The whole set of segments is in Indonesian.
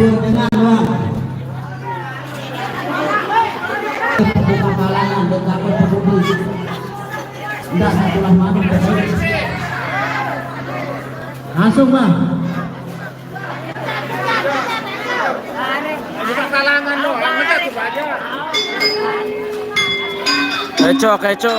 tengah doang. Buka kalangan betapa peduli. Enggak satulah mana langsung bang. Buka kalangan loh, kita coba aja. Keco.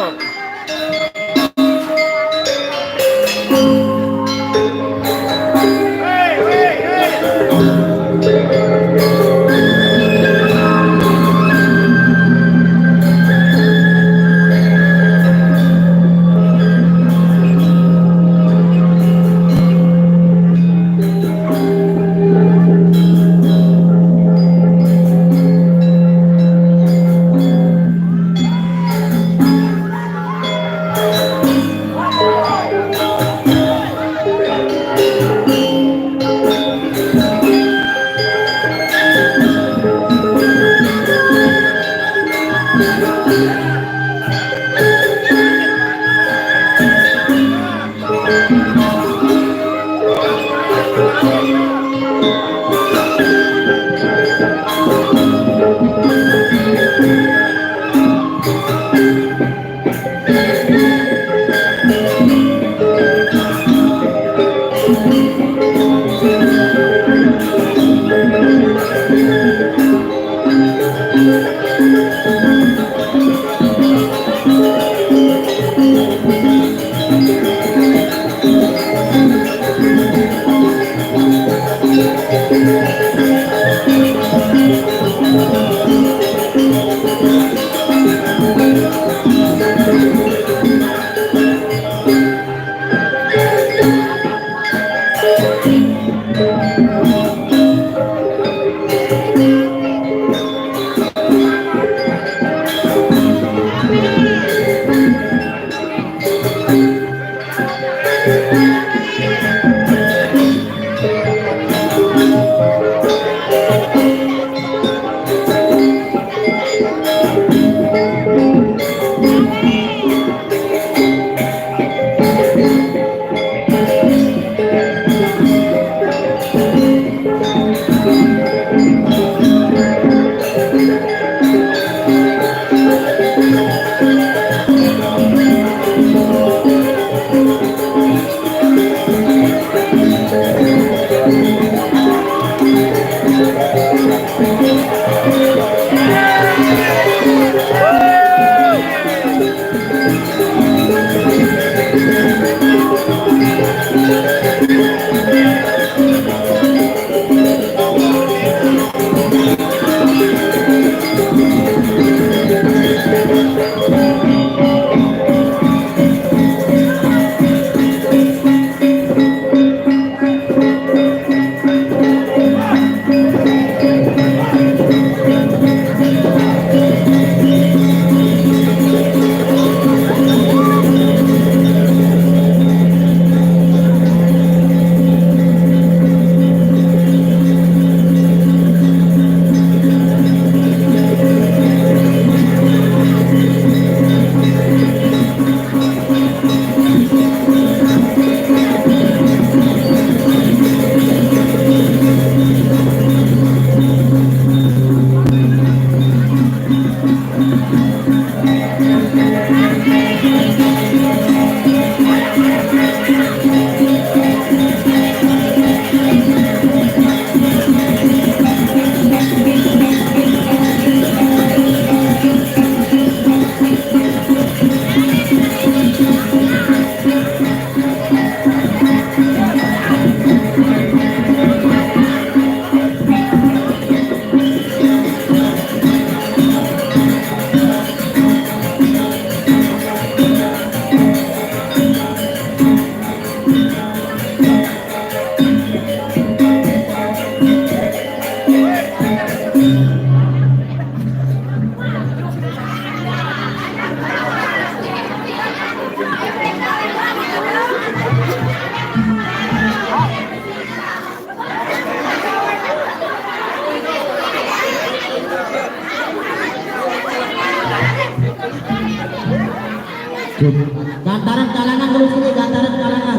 Gantaran kalangan dulu sini, gantaran kalangan.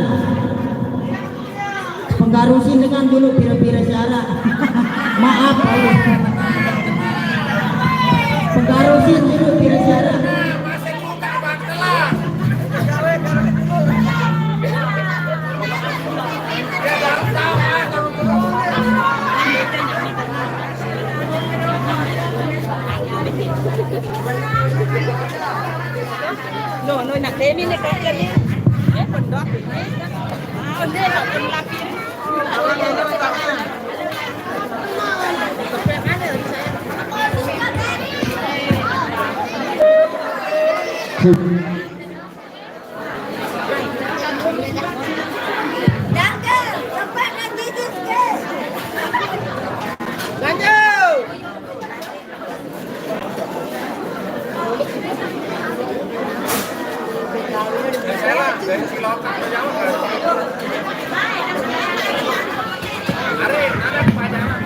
Penggarusin dengan dulu pira-pira syarat. Penggarusin itu kiri siara. Masih buka bang telah. Dia baru tahu No, no, nak demi ni kau jadi. Pondok. Dia nak laki. dari si lokal jauh kan. Are, ada kepanjangan.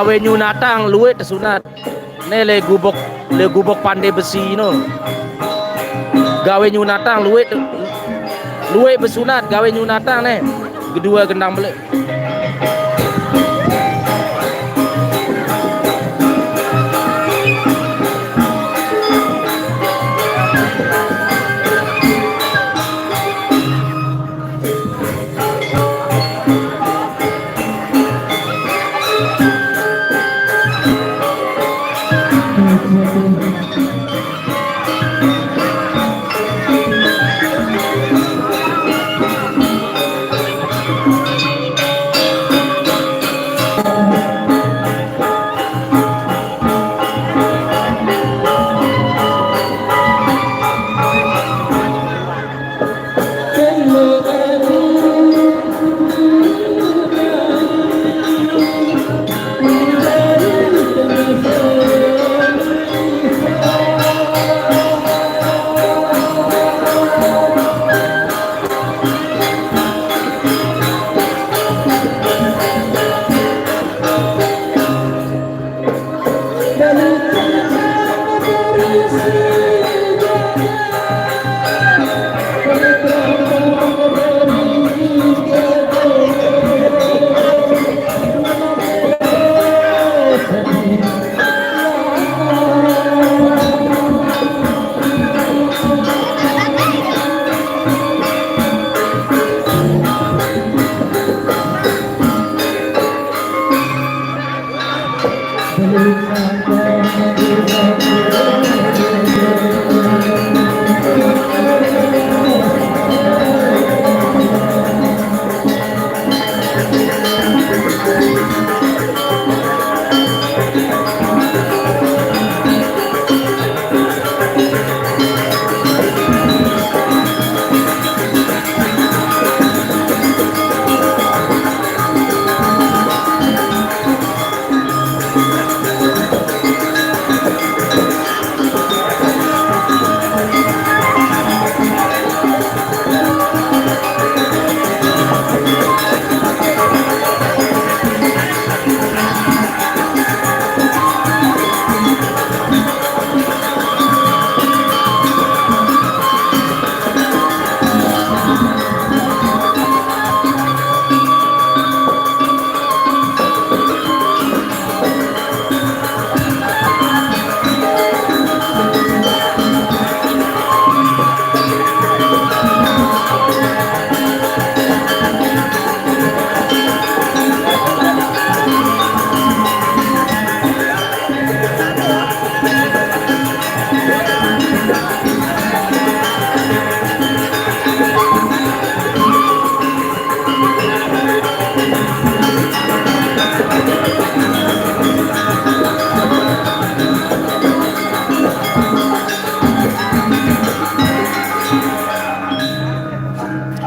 gawe nyunatang luwe tersunat ne le gubok pandai besi no gawe nyunatang luwe besunat gawe nyunatang ne kedua gendang beli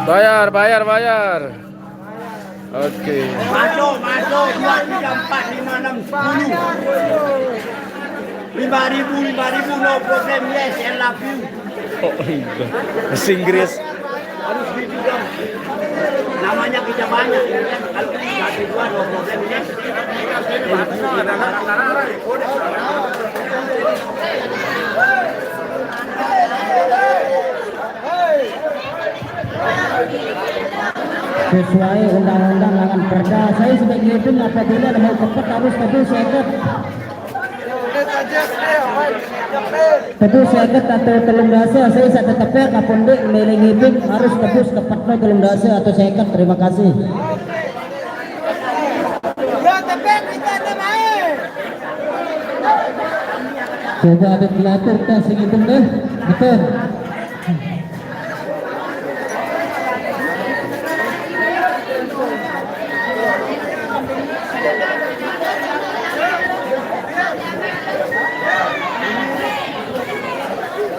Bayar, bayar, bayar. Oke. Masuk, 2, 3, 4, 5, 6, 10. 5.000, no problem, yes, I love you. Oh iya. Bahasa Inggris. Harus gitu dong. Namanya kita banyak, ya kan? Kalau kita 1, 2, no problem, yes. Sesuai undang-undang larangan perda, saya sebagai pun apabila mau cepat harus tebu seket atau telung dasa. Saya saya tetapnya kapun dek melengipin harus tebus tepatnya telung dasa atau seket. Terima kasih. Coba ada pelatur tak segitu deh, betul.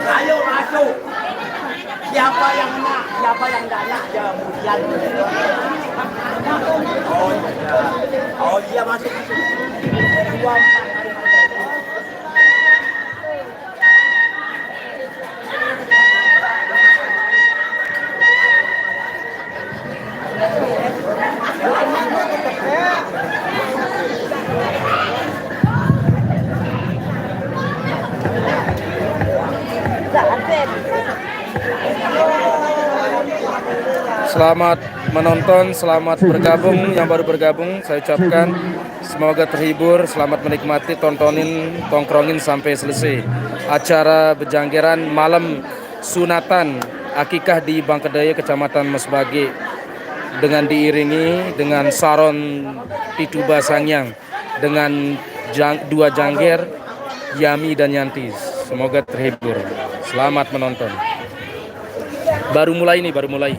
Ayo masuk. Siapa yang nak, siapa yang tak nak, dia kemudian. Oh iya masuk. 2, 4. Selamat menonton, selamat bergabung yang baru bergabung. Saya ucapkan semoga terhibur, selamat menikmati, tongkrongin sampai selesai. Acara Bejanggeran malam sunatan akikah di Bangkedaya, Kecamatan Mesbage, dengan diiringi dengan saron Tituba Sangyang dengan 2 jangger, Yami dan Yanti. Semoga terhibur. Selamat menonton. Baru mulai nih, baru mulai.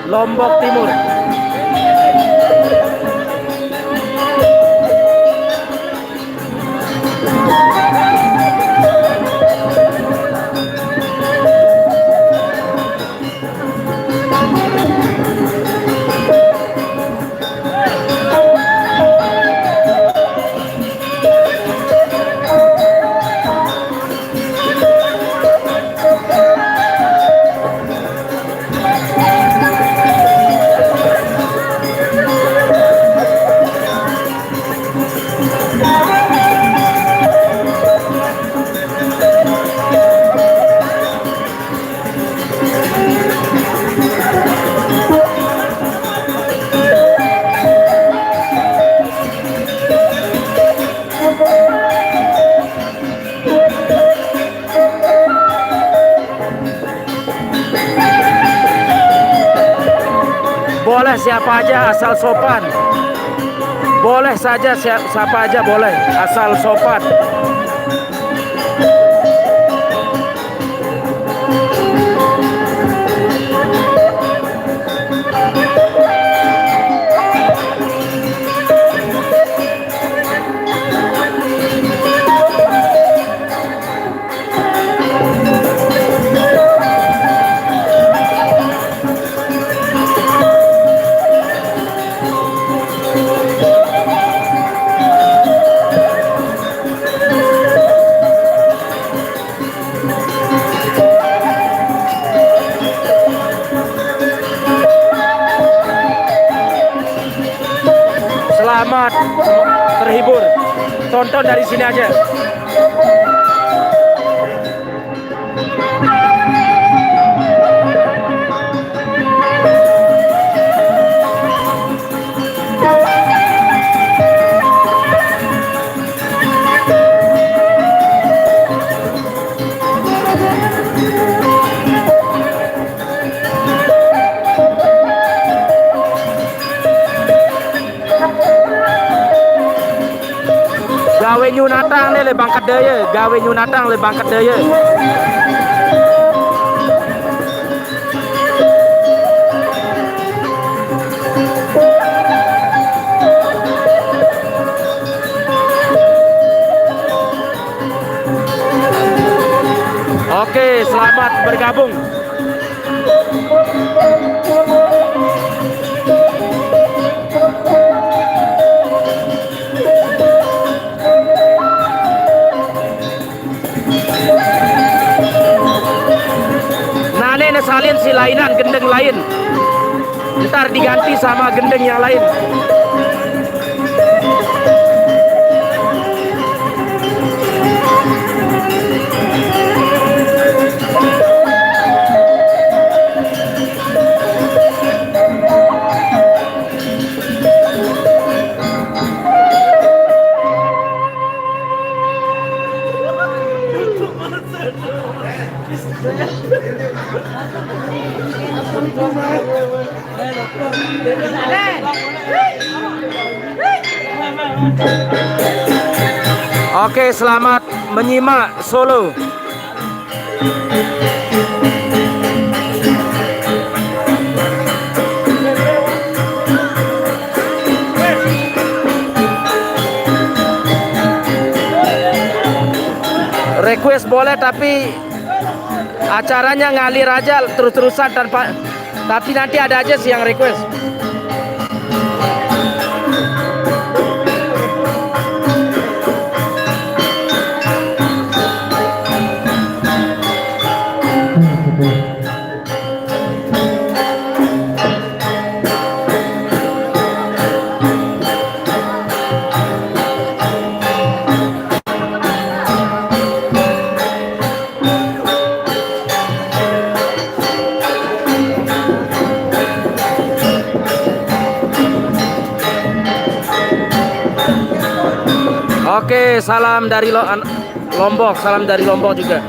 Lombok Timur. Boleh siapa aja asal sopan. Boleh saja siapa aja boleh, asal sopan. Selamat terhibur. Tonton dari sini aja. Gawe nyunatang nih le bangkat daya, gawe nyunatang le bangkat daya. Oke, selamat bergabung. Nane salin si lainan gendeng lain. Ntar diganti sama gendeng yang lain. Oke, selamat menyimak solo. Request boleh, tapi acaranya ngalir aja terus-terusan tanpa, tapi nanti ada aja sih yang request. Oke, salam dari Lombok, salam dari Lombok juga.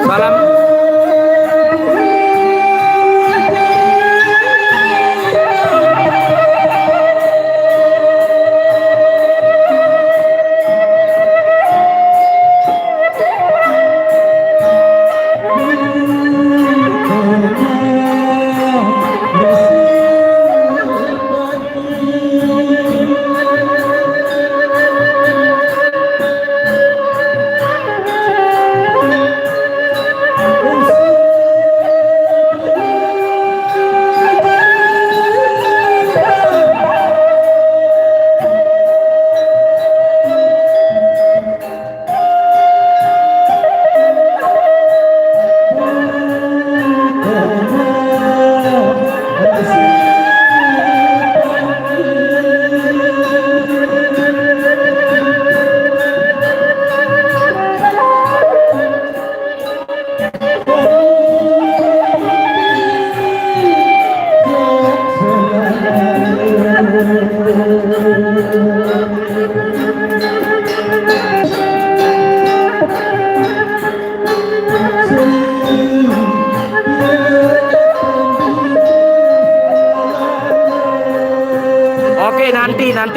Salam.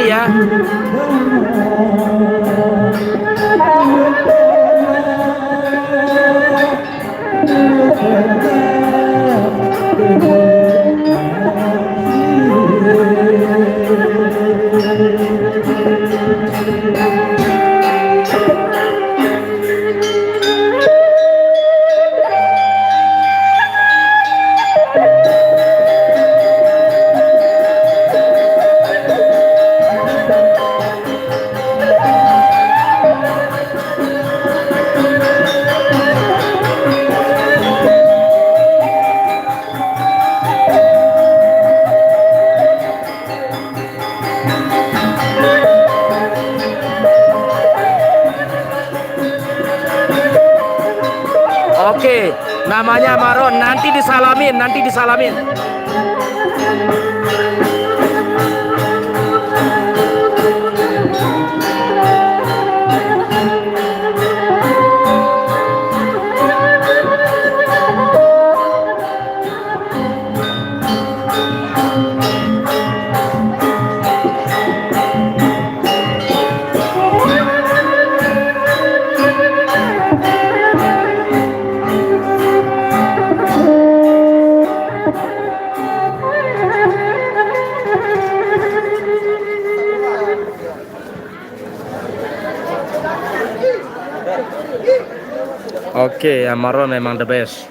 hati-hati ya. Oke, namanya Maron, nanti disalamin, nanti disalamin. Oke, yang Maron memang the best.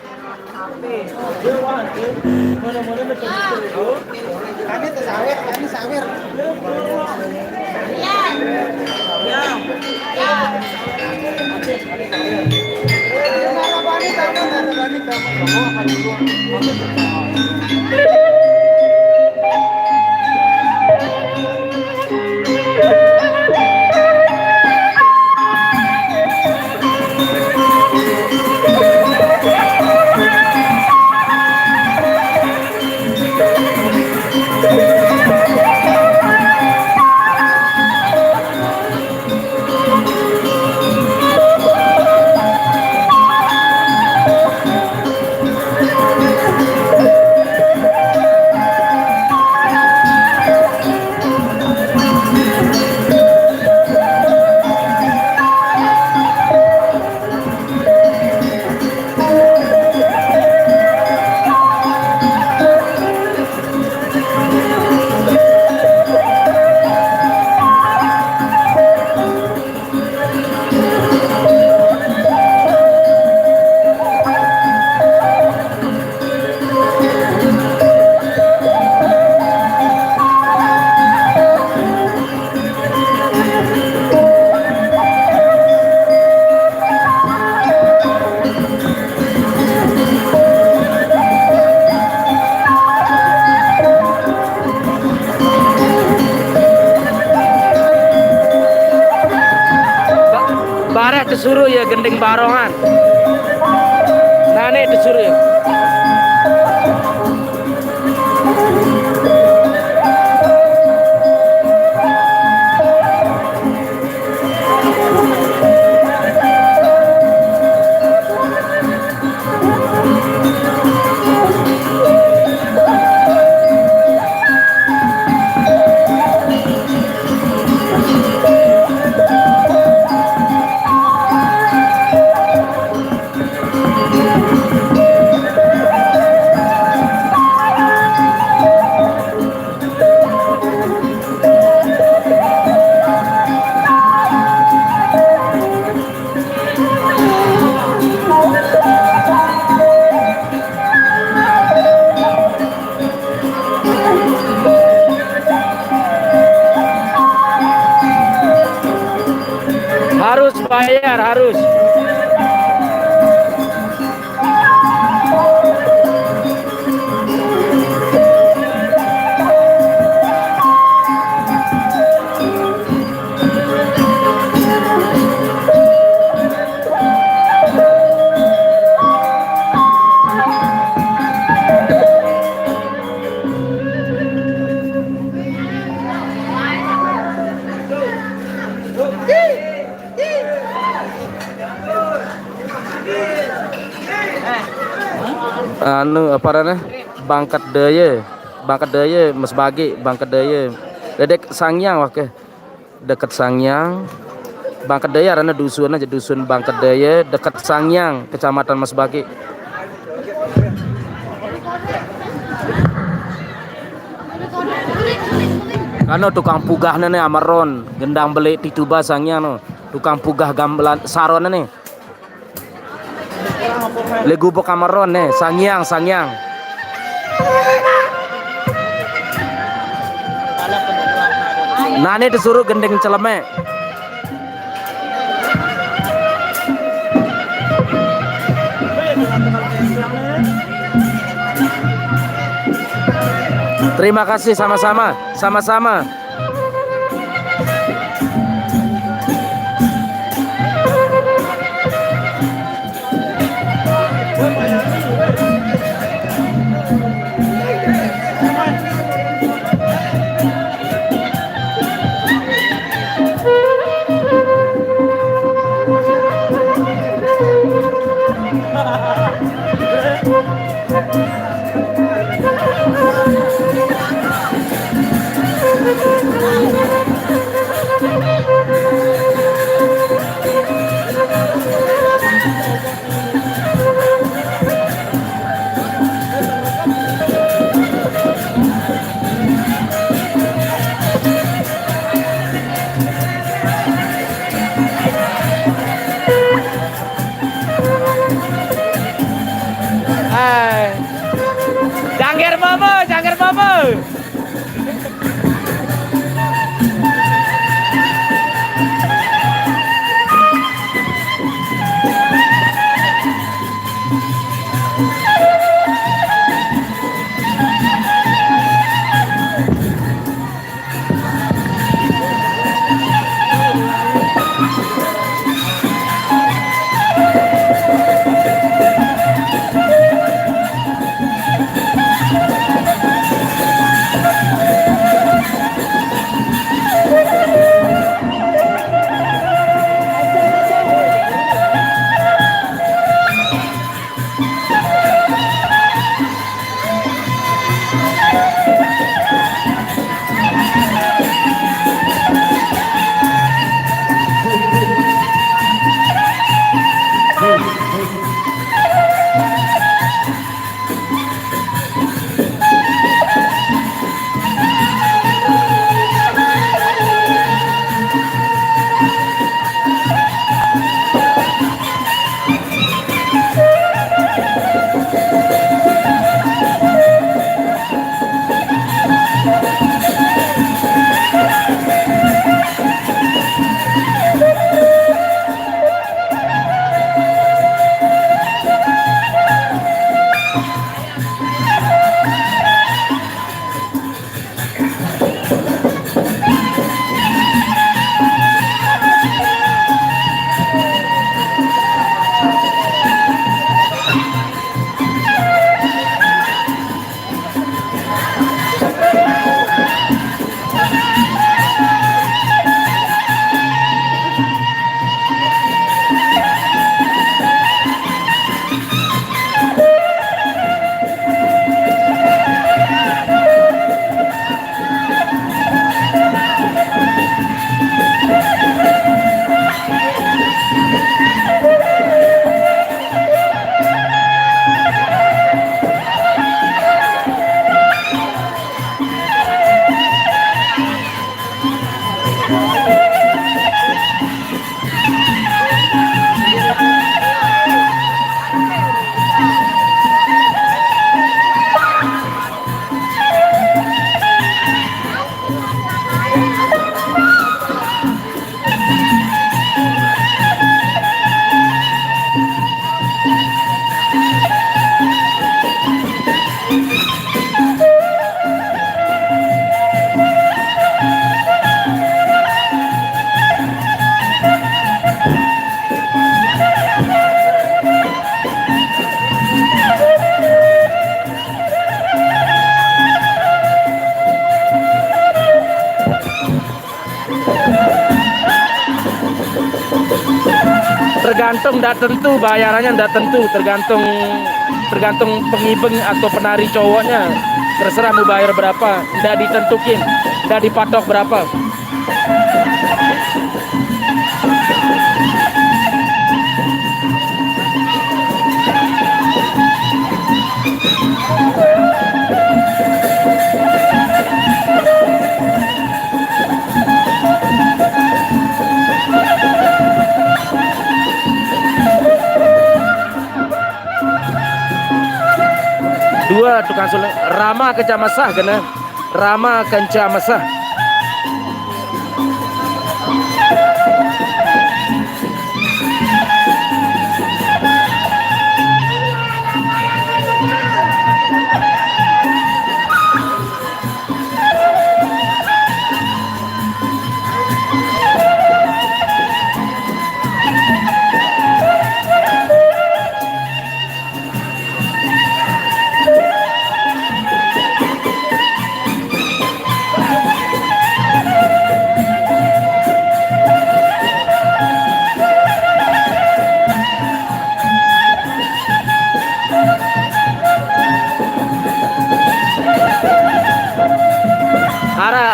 Barek disuruh ya gending barongan. Nane disuruh ya. Harus bayar, harus. Anu apa namanya? Bangkat daya mas bagi bangkat daya Dedek Sangyang oke. Dekat Sangyang. Bangket Daya karena dusun aja dusun Bangket Daya dekat Sangyang, Kecamatan Masbaki. Kano tukang pugah nih amaron, gendang beli tituba Sangyang no. Tukang pugah gamelan saron nih. Le gubok amaron nih, Sangyang. Nane disuruh gendeng celeme. Terima kasih sama-sama. Jangkir momo. Tergantung, tidak tentu bayarannya, tidak tentu, tergantung pengibeng atau penari cowoknya, terserah mau bayar berapa, tidak ditentukin. Udah dipatok berapa? Dua tukang suling Rama Kencamasah kena Rama Kencamasah.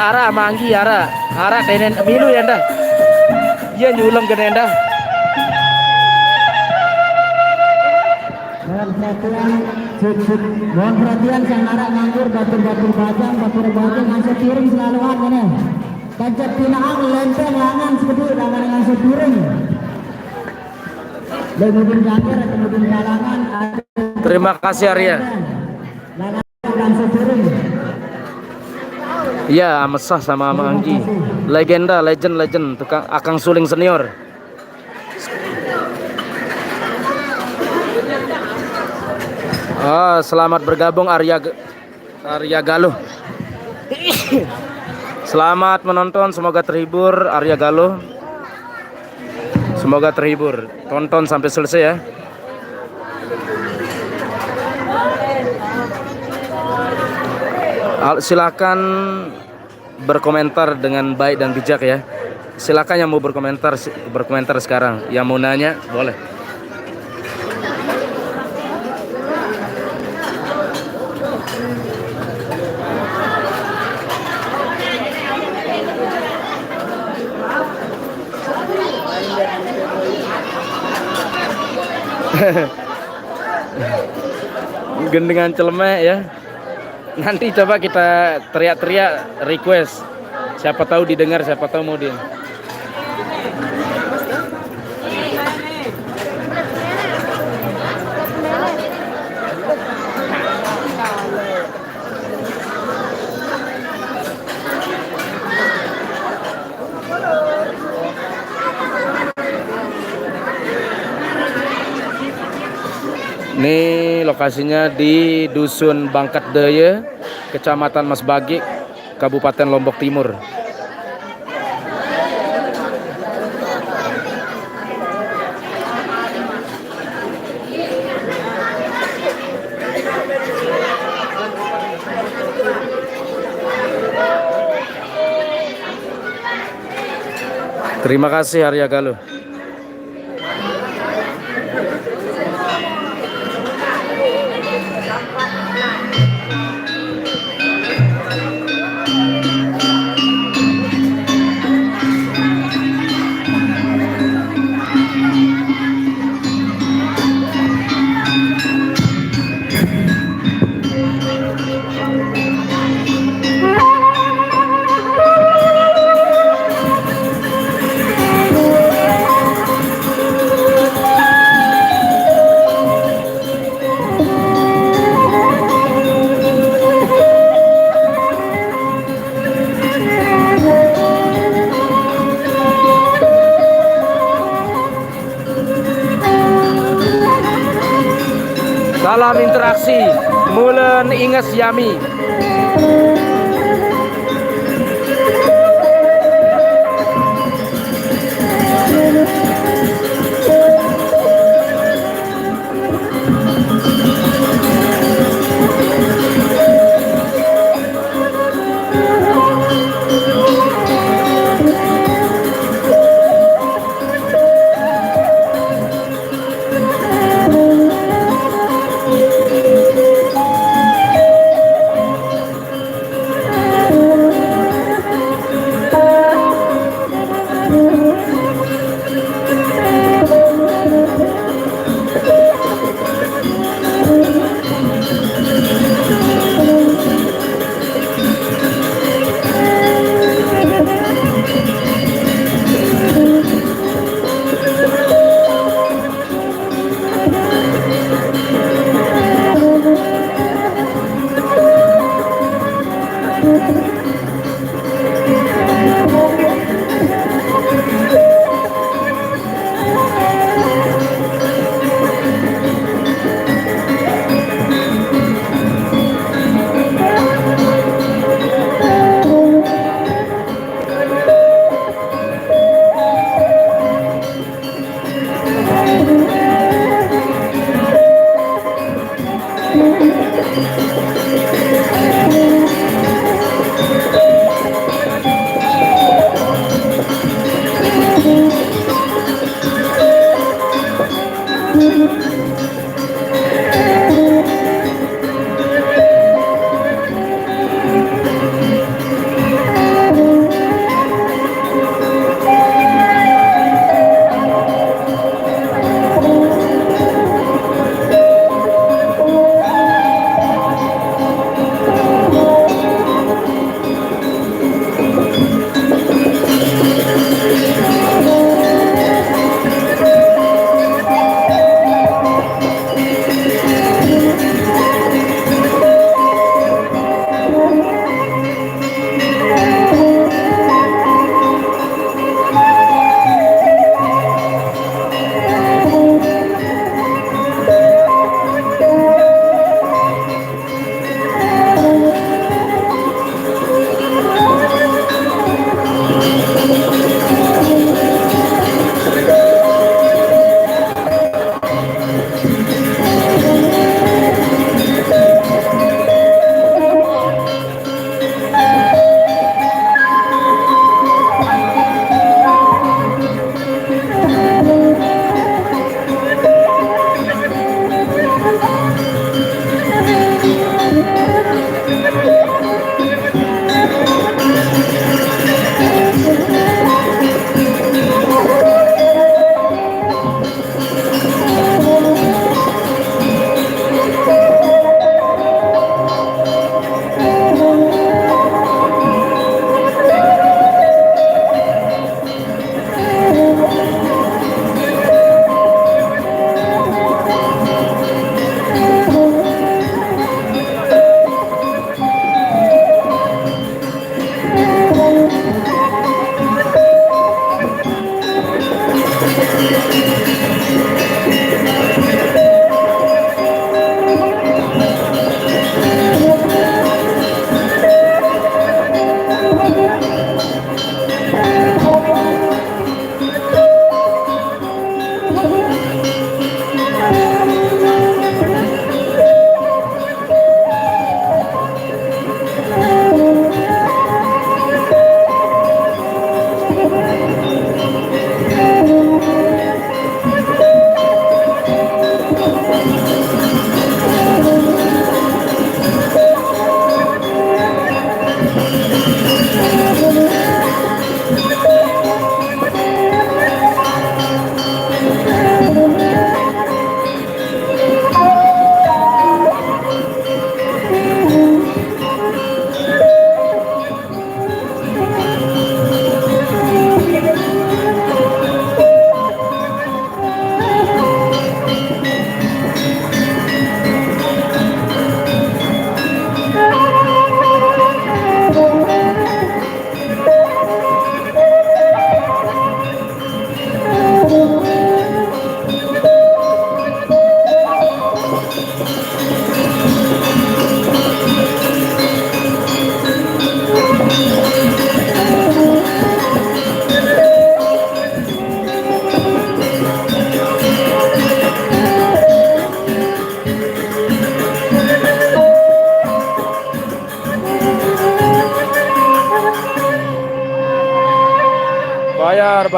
Ara manggi ara tenen milu ya nda. Iya nyulang ke nenda. Mohon perhatian sang arak nganggur batur-batur bajang ngasuh piring selalu ada nih. Kancap pinaang lempeng langan seperti langan ngasuh piring. Lemudin jangkir kemudian kalangan. Terima kasih Arya. Langan ngasuh piring. Iya, Amesah sama Ama Anggi. Legend tukang akang suling senior. Selamat bergabung Arya Galuh. Selamat menonton, semoga terhibur Arya Galuh. Semoga terhibur. Tonton sampai selesai ya. Silakan berkomentar dengan baik dan bijak ya. Silakan yang mau berkomentar sekarang. Yang mau nanya boleh. Gendengan celemek ya. Nanti coba kita teriak-teriak request. Siapa tahu didengar, siapa tahu mau dia. Ini lokasinya di Dusun Bangkat Daya, Kecamatan Masbagik, Kabupaten Lombok Timur. Terima kasih Arya Galuh. Salam interaksi, mulen inges yami.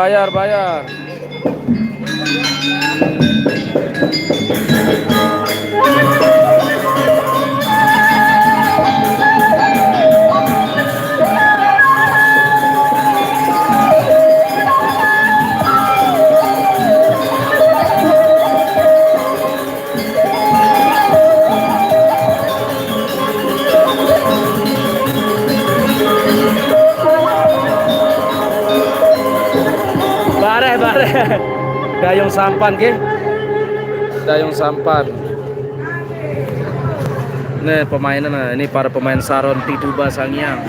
bayar, bayar. Bare, bare. Dayong sampan ke? Dayong sampan. Nih pemainan, ini para pemain Saron Pituba Sangiang.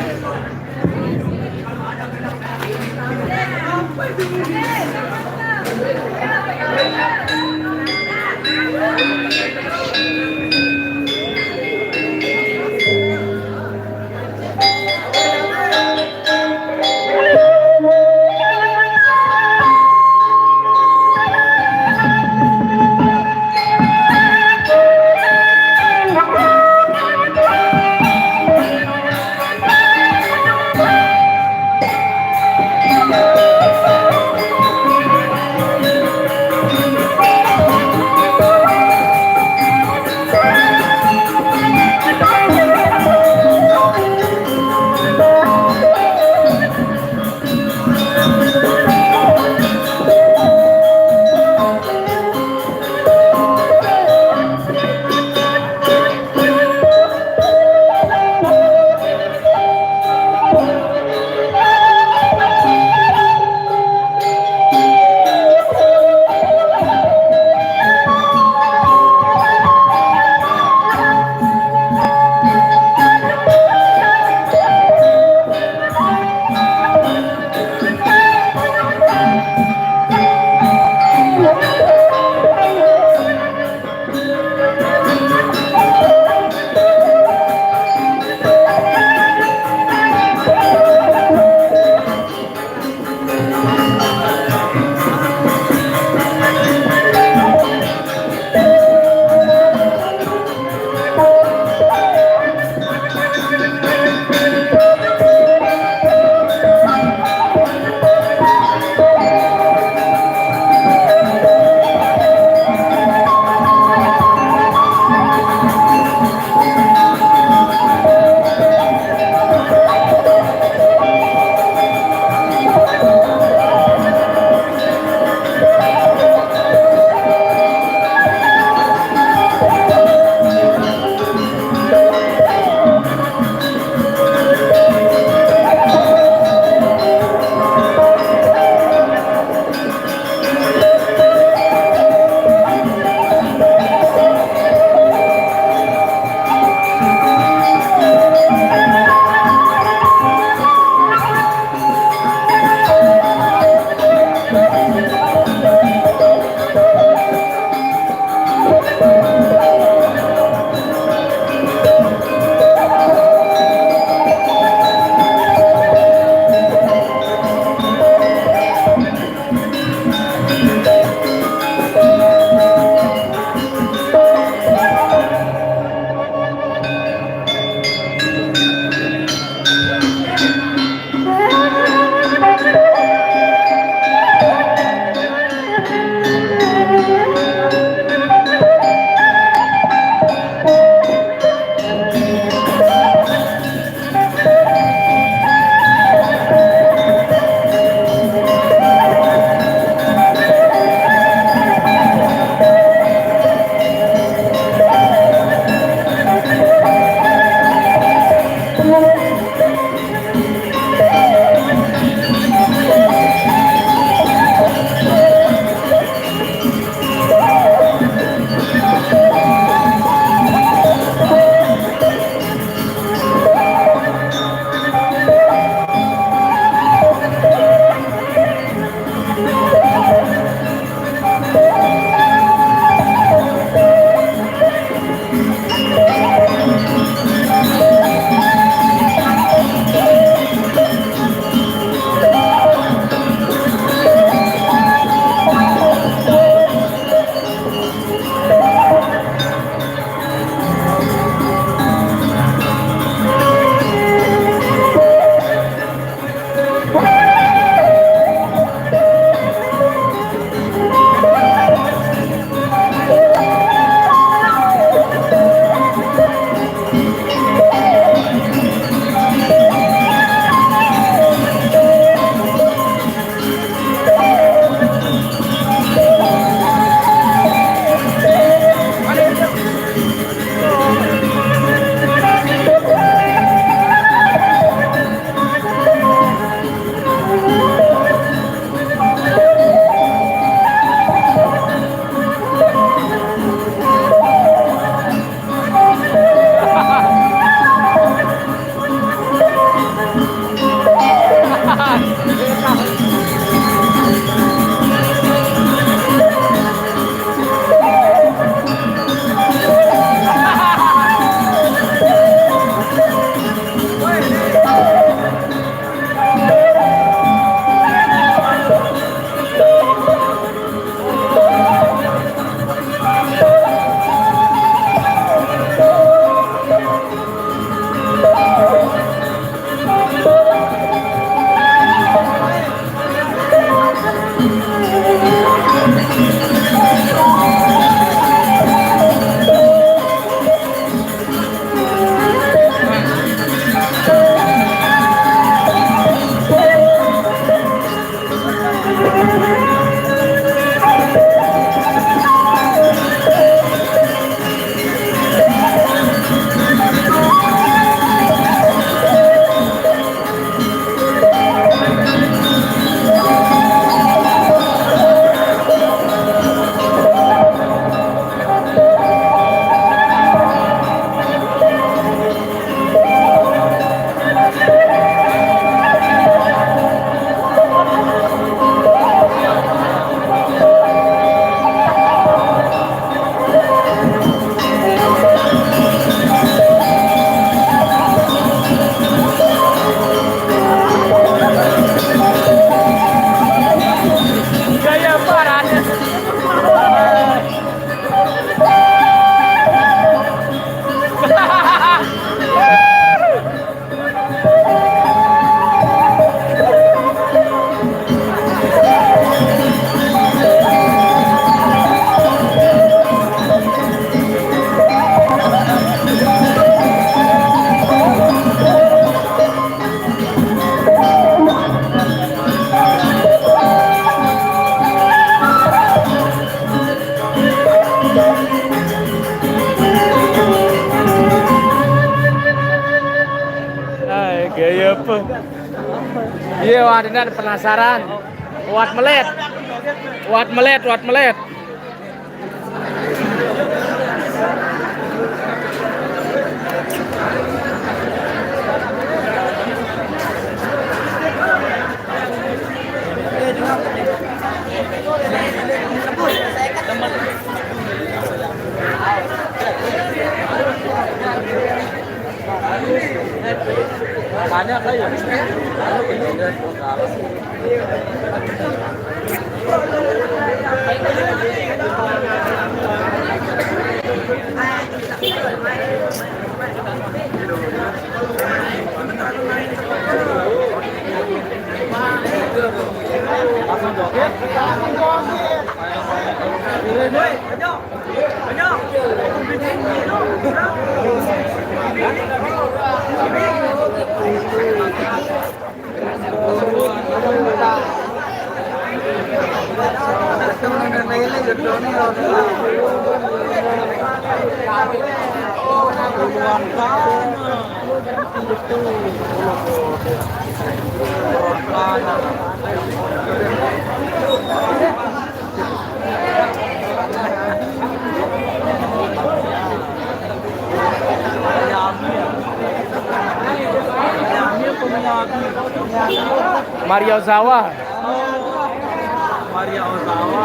Iya, wah dengar penasaran. Wat melet. Wat melet, wat melet. Banyak lah ya. Maria Ozawa. Maria Ozawa.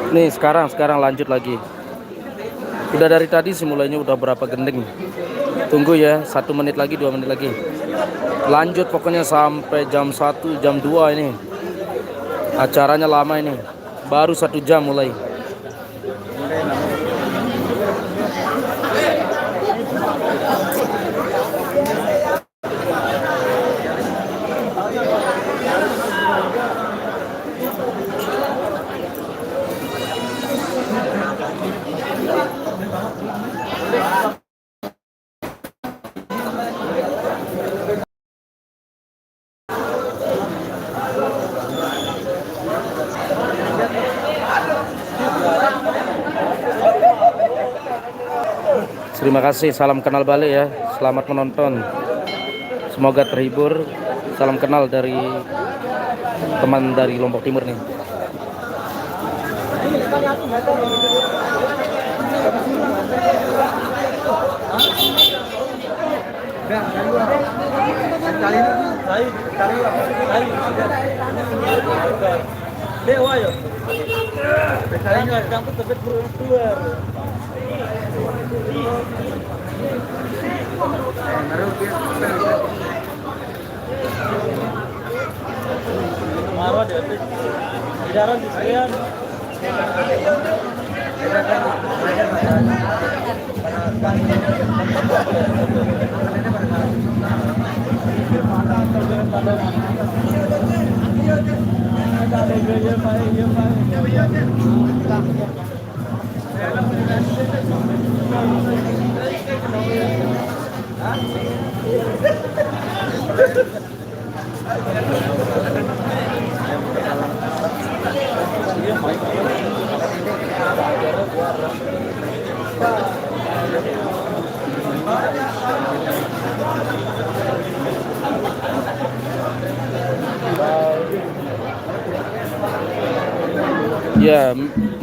Nih sekarang lanjut lagi. Udah dari tadi simulainya udah berapa gending. Tunggu ya, 1 menit lagi, 2 menit lagi. Lanjut pokoknya sampai jam 1, jam 2 ini. Acaranya lama ini. Baru 1 jam mulai. Terima kasih, salam kenal balik ya. Selamat menonton. Semoga terhibur. Salam kenal dari teman dari Lombok Timur nih. Dewa yo. Biasanya kamu tebet keluar. Marah dia tuh. Jaran di sekian. Ya,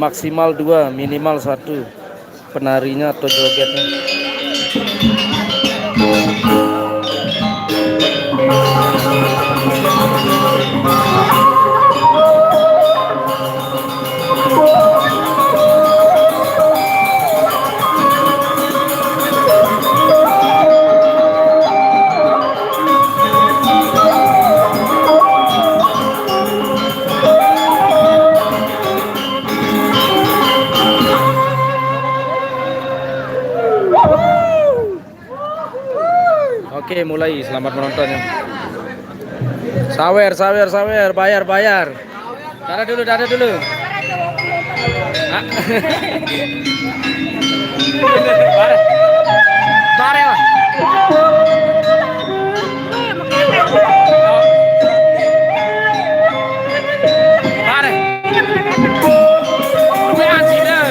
maksimal 2, minimal 1 penarinya atau jogetnya. Oke, mulai. Selamat menonton ya. Sawer, sawer, sawer, bayar, bayar. Dada dulu, dada dulu. Ah. Bare. Bare lah. Bare. Gue anjing dah.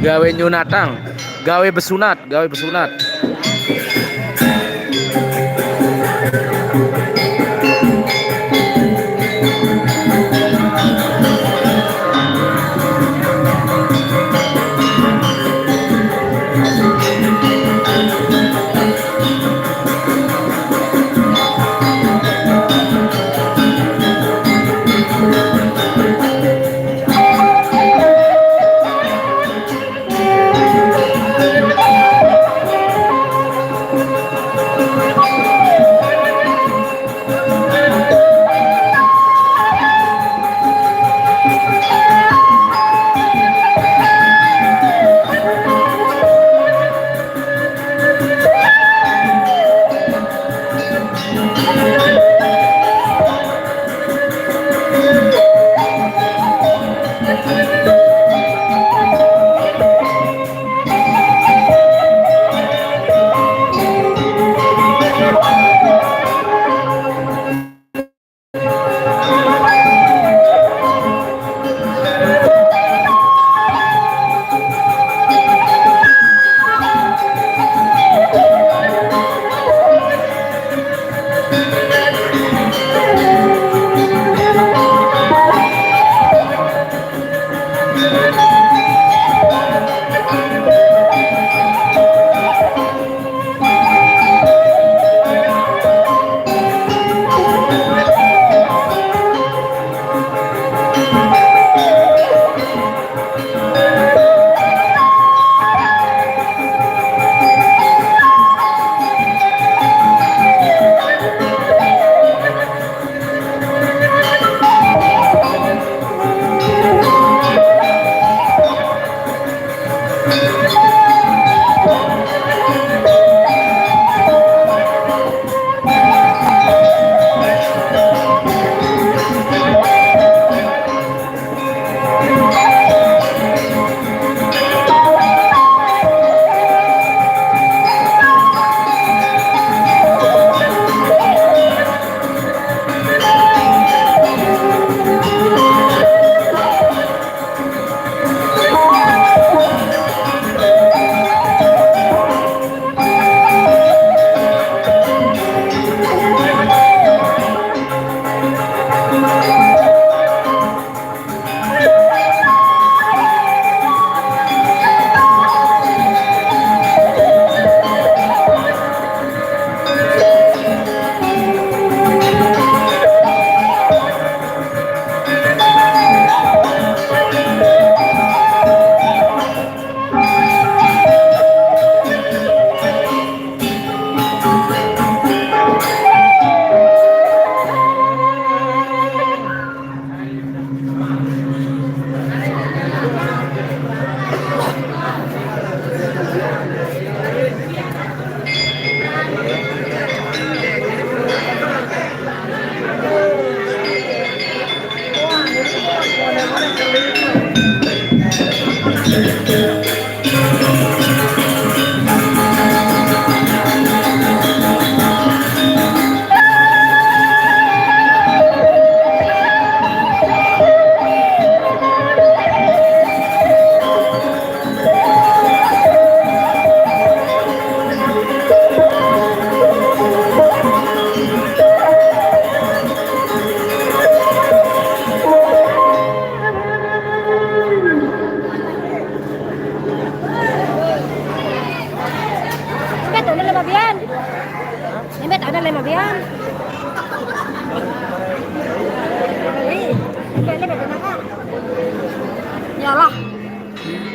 Gawe nyunatang, gawe besunat, gawe besunat.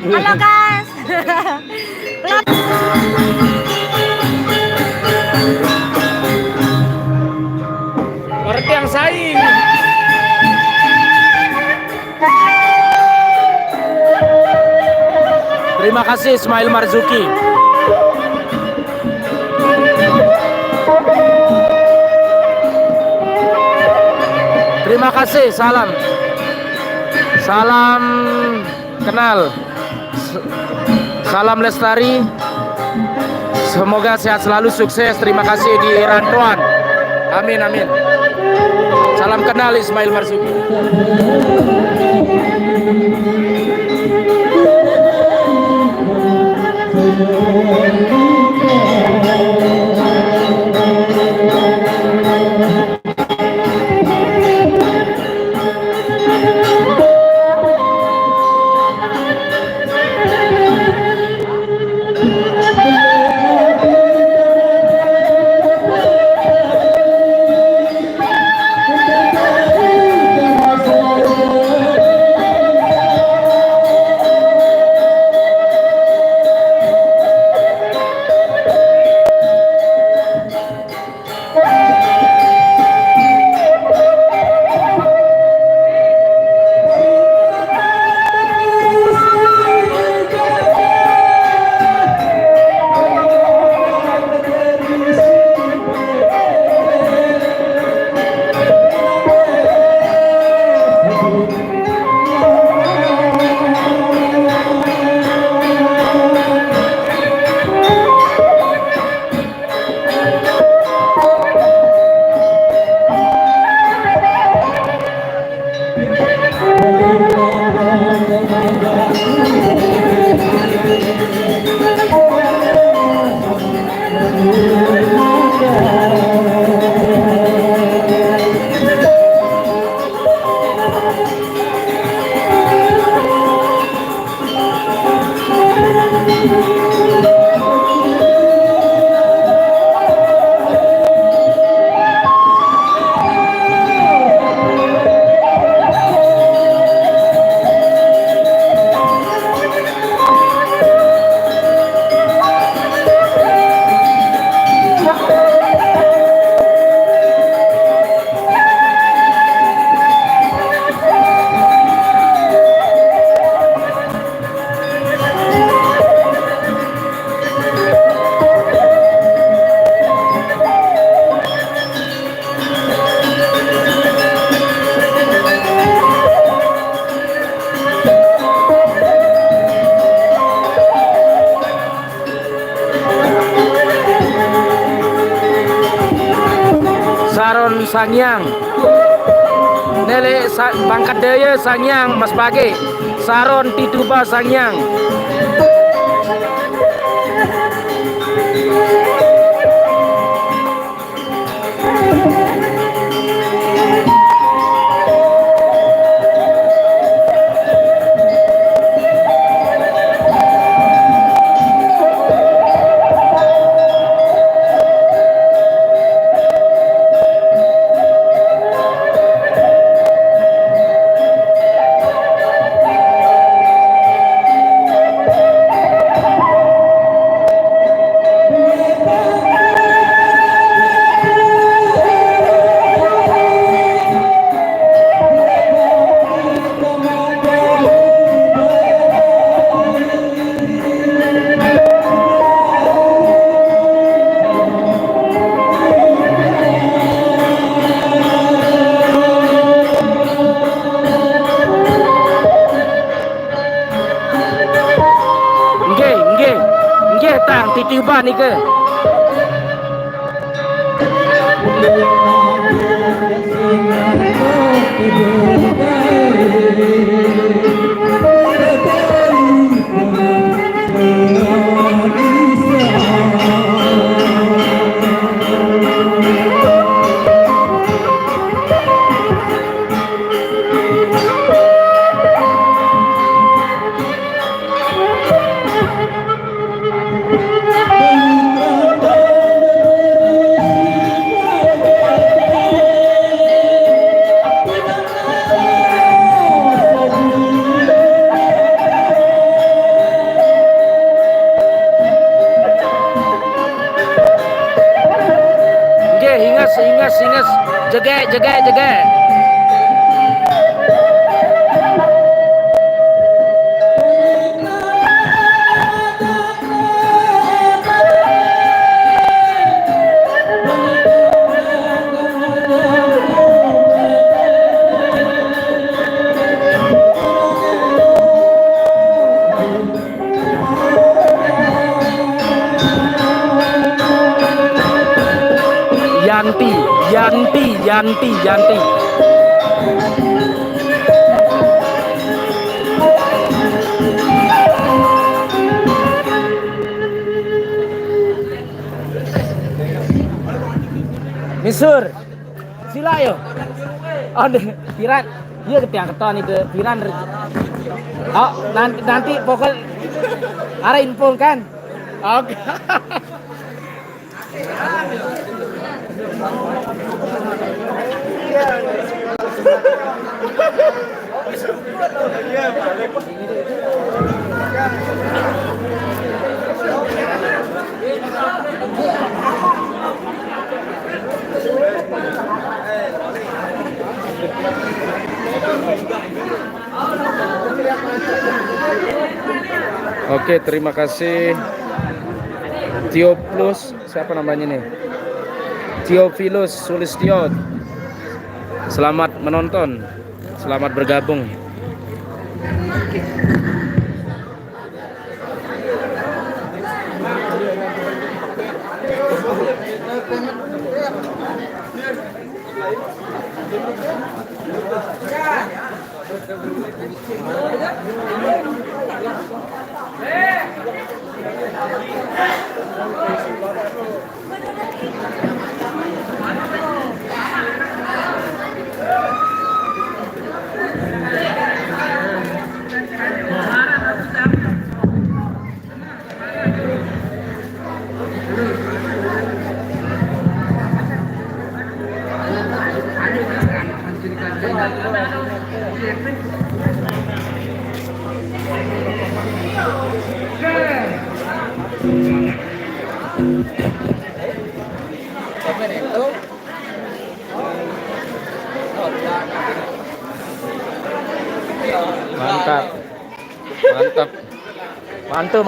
Halo guys. Orang yang saing. Terima kasih Ismail Marzuki. Terima kasih, salam. Salam kenal. Salam lestari. Semoga sehat selalu, sukses. Terima kasih di Rantauan. Amin, amin. Salam kenal Ismail Marzuki. Saron Sangyang Nele Bangkat Daya Sangyang Mas Bage Saron Tituba Sangyang. Tang titiuban ni ke? Jegek. Yanti. Misur, sila yo. Oh, Piran, iya ketiang keton itu Piran. Oh, nanti pokok ada info kan? Oke. Oke, terima kasih Tio Plus, siapa namanya nih? Theophilus Sulistyo. Selamat menonton, selamat bergabung.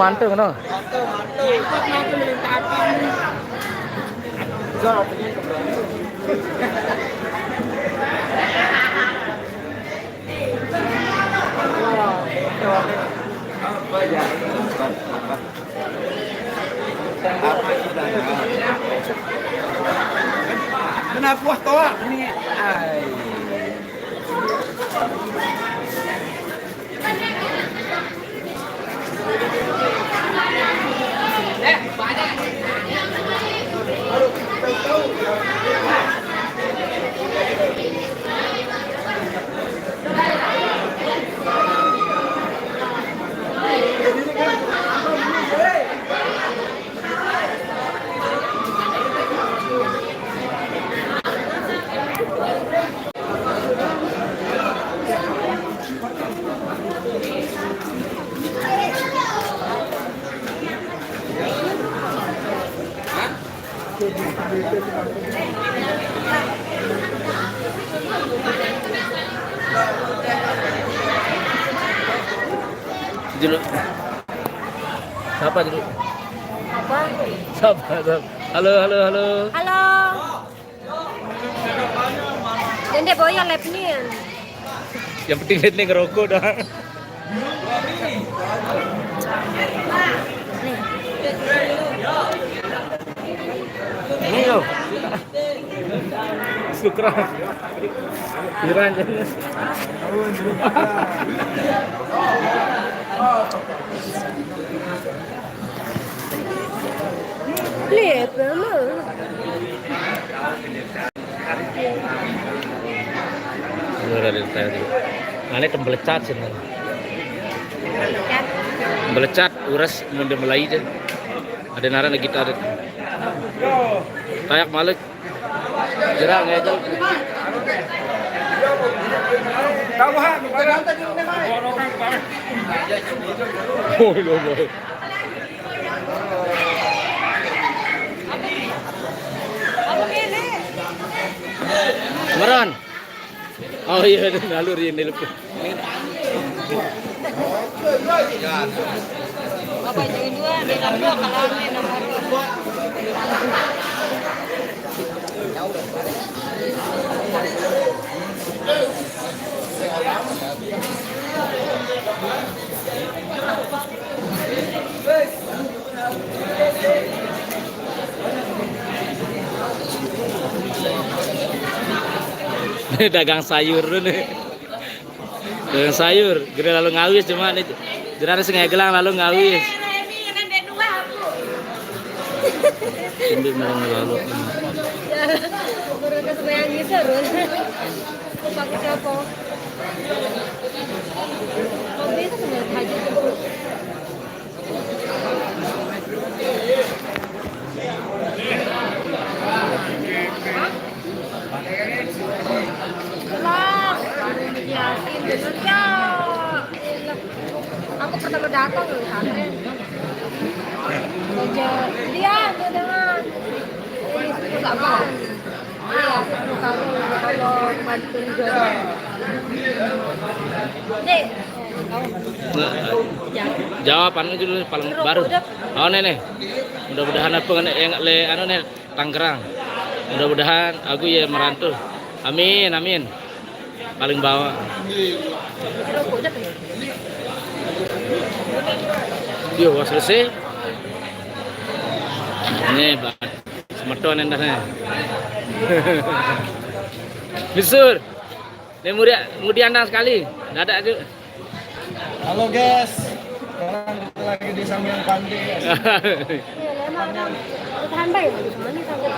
Mantap no. Kena puas toa ni. Dulu. Siapa dulu? Siapa? Halo. Halo. Dende boya lab ni. Yang penting lihat nih ngerokok dah. Ini yo. Syukran. Piran. Lihat mama. Ane tembelecat sih. Tembelecat uras munde melai je. Ada nara lagi tarik. Kayak malik. Jerang ya jauh. Oh, loh. Apa ni? Meron. Oh iya, nalur ini lupa. Bapak jangan dua, dia dua kalau ini nomor dua. Dagang sayur nih. Dagang sayur, gede lalu ngawis cuma nih. Jadi sengaja gelang lalu ngawis. Sindut mereng lalu. Baru kesebayang gitu terus. Pakai siapa? Kau bisa sebenarnya haji itu. Lah, yakin bener ya. Aku pertama datang loh sana. Dia dengan ini apa? Iya, kalau bantuin juga. Dek, Jawaban dulu paling baru. Oh nih. Mudah-mudahan apa yang anu nih Tangerang. Mudah-mudahan aku ya merantau. Amin. Paling bawah. Yo, selesai. Ini semeton endahnya. Besar. Ini mudi andang sekali. Dadak aja. Halo guys, sekarang kita lagi di Samyang Pandi guys. tahan bay di mana sampai.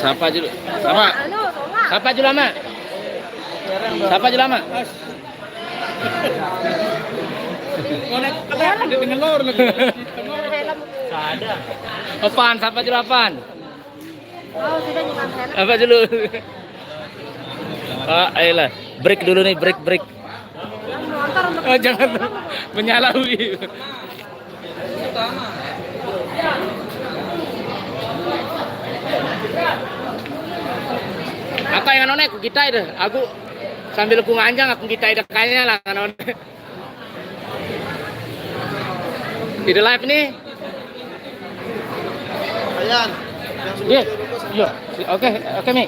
Siapa aja? Sama. Siapa aja lama? Siapa aja lama? Ada. Apaan? Siapa aja apaan? Oh, sudah nyimpan helm. Apa dulu? Ayolah, break dulu nih, break. Motor untuk Oh, jangan menyalahi. Apa yang none aku kita itu? Aku sambil ku nganjang aku kita itu kayaknya lah none. Tidak live nih. Ayan. Iya. Oke, Mi.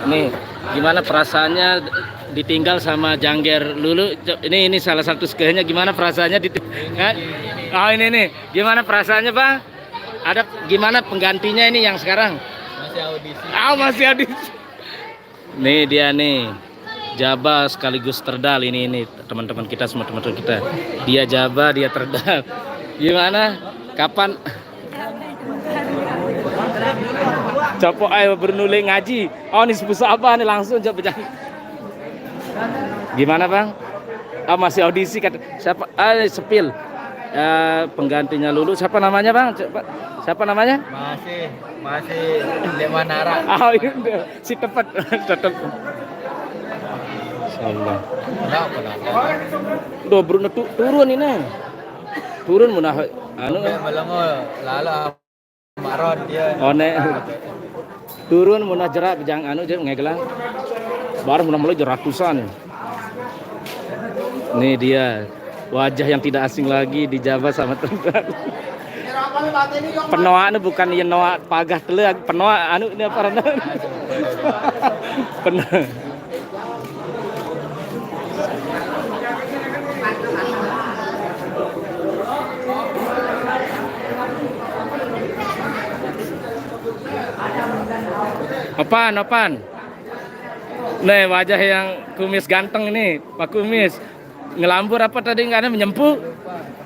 Nih, gimana perasaannya ditinggal sama Jangger Lulu? Ini salah satu skillnya. Gimana perasaannya Oh ini nih, gimana perasaannya Bang? Ada gimana penggantinya ini yang sekarang? Masih audisi. Masih audisi. Nih dia nih, Jaba sekaligus Terdal ini teman-teman kita semua teman-teman kita. Dia Jaba, dia Terdal. Gimana? Kapan? Copo ayo bernulai ngaji. Oh ini sepusa apa nih langsung coba jangan. Gimana Bang? Masih audisi kan? Siapa? Sepil. Penggantinya Lulu. Siapa namanya Bang? Siapa namanya? Masih Dewanara. Oh iya, si tepat. Insyaallah. Udah Bruno turun ini. Turun munah anu Melongo lalu Maron dia. Turun munah jerak bijang anu je ngegelang. Baru munah mulai ratusan. Nih dia wajah yang tidak asing lagi di Java sama Terdal. Penoa anu bukan yang noa pagah teleg, penoa anu ini apa rana? Penoa. Apaan? Nih wajah yang kumis ganteng ini, Pak Kumis. Ngelambur apa tadi nggak ada menyempu?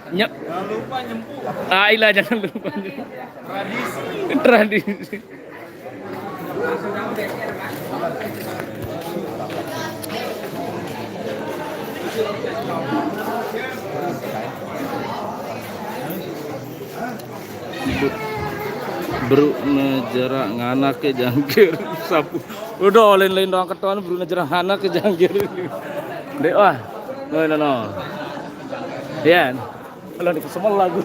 Jangan lupa nyempu. Ilah jangan lupa nyempu. Tradisi. Bro nejarak nganak ke jangkir sapu. Udah lain-lain doang ketuan bro nejarak anak ke jangkir. Dek wah. No. Ya. Kalau di semua lagu.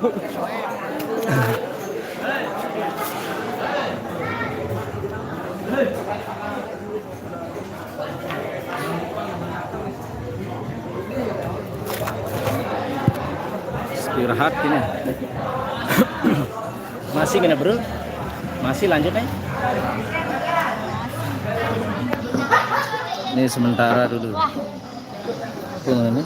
Istirahat ini. Masih kena bro? Masih lanjut nih? Ini sementara dulu. Ini.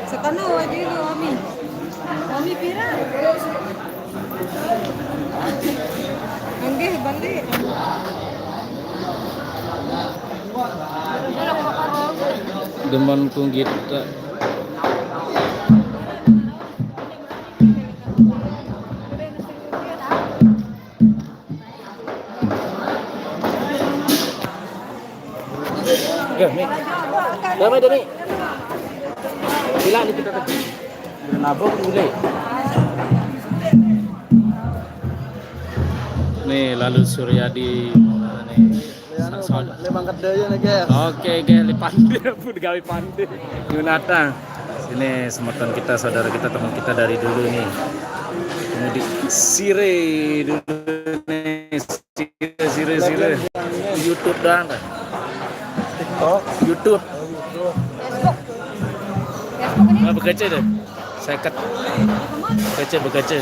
Sekarang aja itu Omi pira. Angge balik. Deman kung kita. Nih. Damai Dani. Bila ni kita tadi. Nabok mulai. Nih lalu Suryadi nih. Memang kedaya nih guys. Oke guys, pandai pun gawe pandai. Yunata. Sini semeton kita, saudara kita, teman kita dari dulu nih. Kemudian Sire dulu nih. Sire. YouTube dah. TikTok, YouTube. Facebook ini. Bekerja deh. Saya bekerja.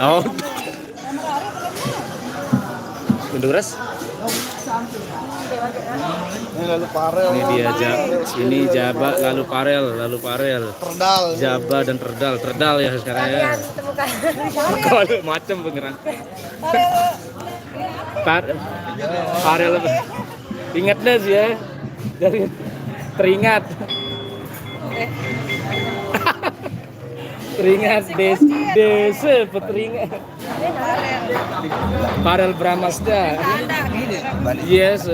Oh. Menduras? ini lalu parel. Ini dia ini Jaba lalu Parel. Perdal. Jaba dan Terdal ya sekarang ya. Kalau macam pengerang. Parel. Ingat deh sih ya. Dari teringat. Teringat desa peteringat. Parel Bramasda. Yes.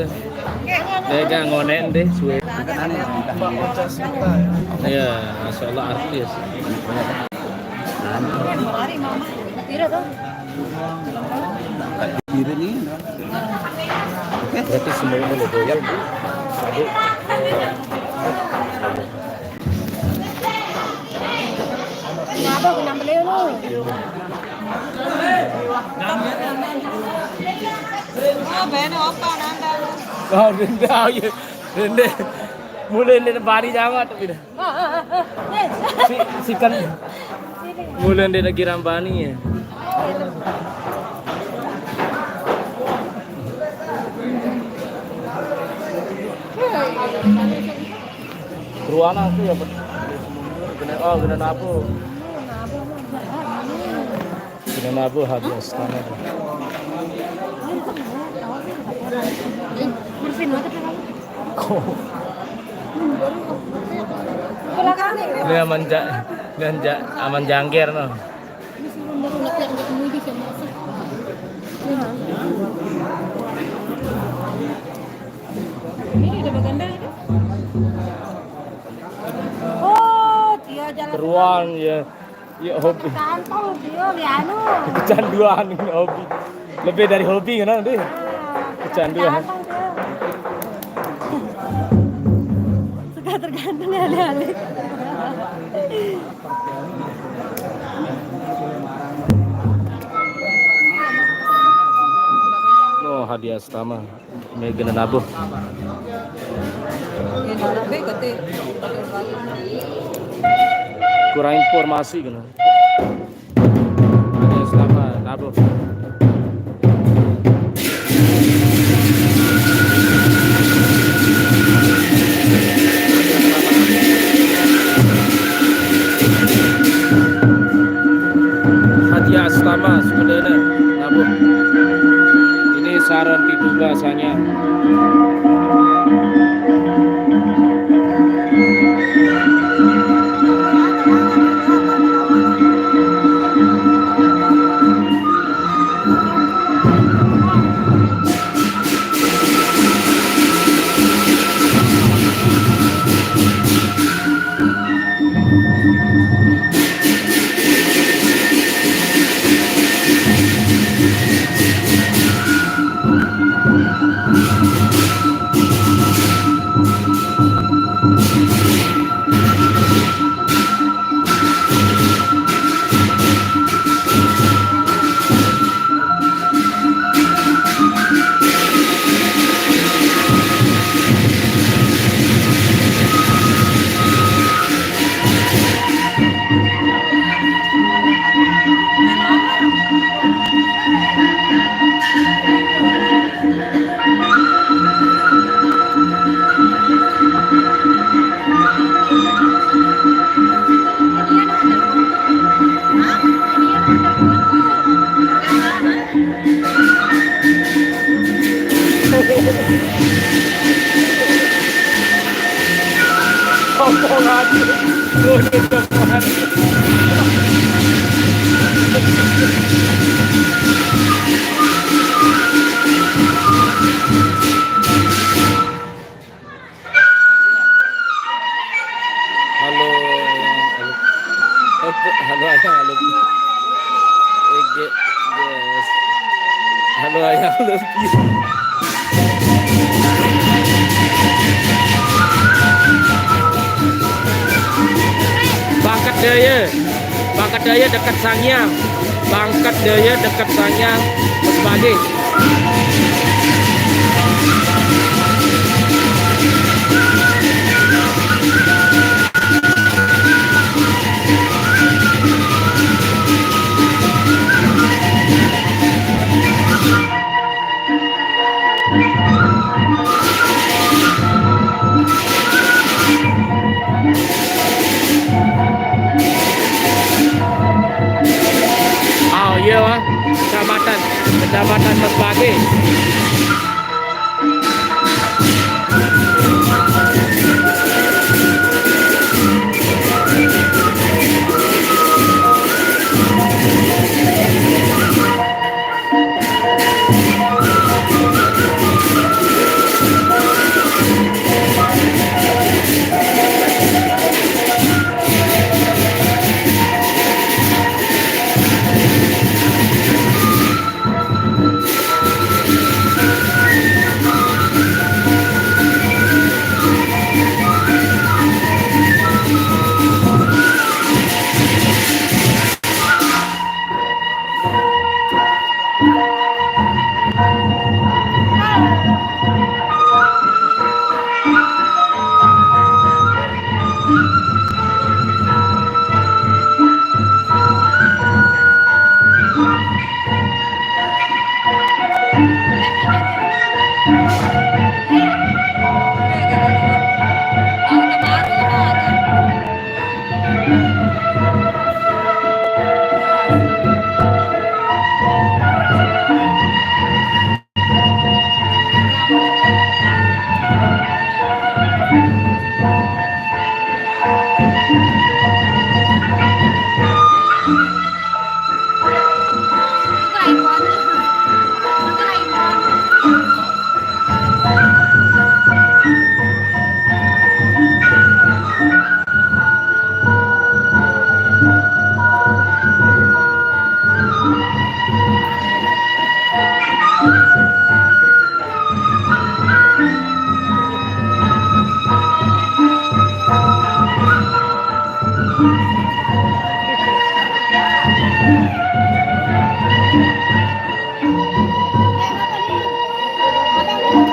Dia ngonen deh suwe. Mbak Ocha Sita. Ya, Masya Allah artis. Pira tuh? Berarti semuanya boleh doyan Bu. Aduh. Kenapa aku nambah lu? Oh, benar apa nanda? Oh, dende. Mulai dari bari jawa tapi dah. Si kan mulai dari lagi Rambani ya. Ruangan aku ya, kena nabu. Kena nabu hadiah istana. Ini aman jangkir no. Ini udah baganda itu. Oh, dia jalan. Teruan ya hobi. Kantong dia lianu. Kecanduan hobi. Lebih dari hobi kan deh. Kecanduan. Suka tergantung alih-alih. Oh, hadiah utama. Megan nabuh. Kurang informasi kan. Hadiah utama nabuh. Hadiah utama sebenarnya nabuh. Ini saran itu bahasanya. Sombong aja. Udah depan. Halo. Halo ayang, halo. Yes. Halo ayang, lebih. Bangkat Daya dekat Sangyang. Bangkat Daya dekat Sangyang sebagai iya wah, kecamatan Mesbage.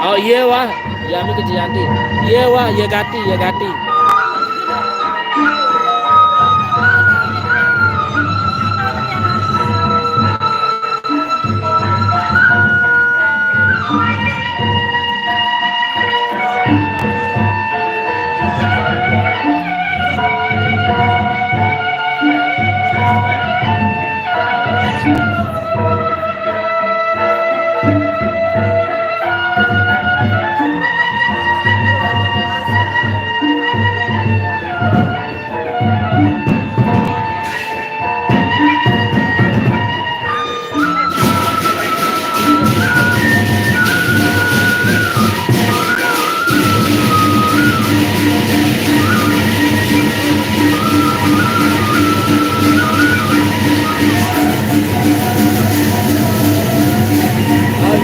Oh iya wah, ya mi kejianti. Iya wah, ya gati, ya gati.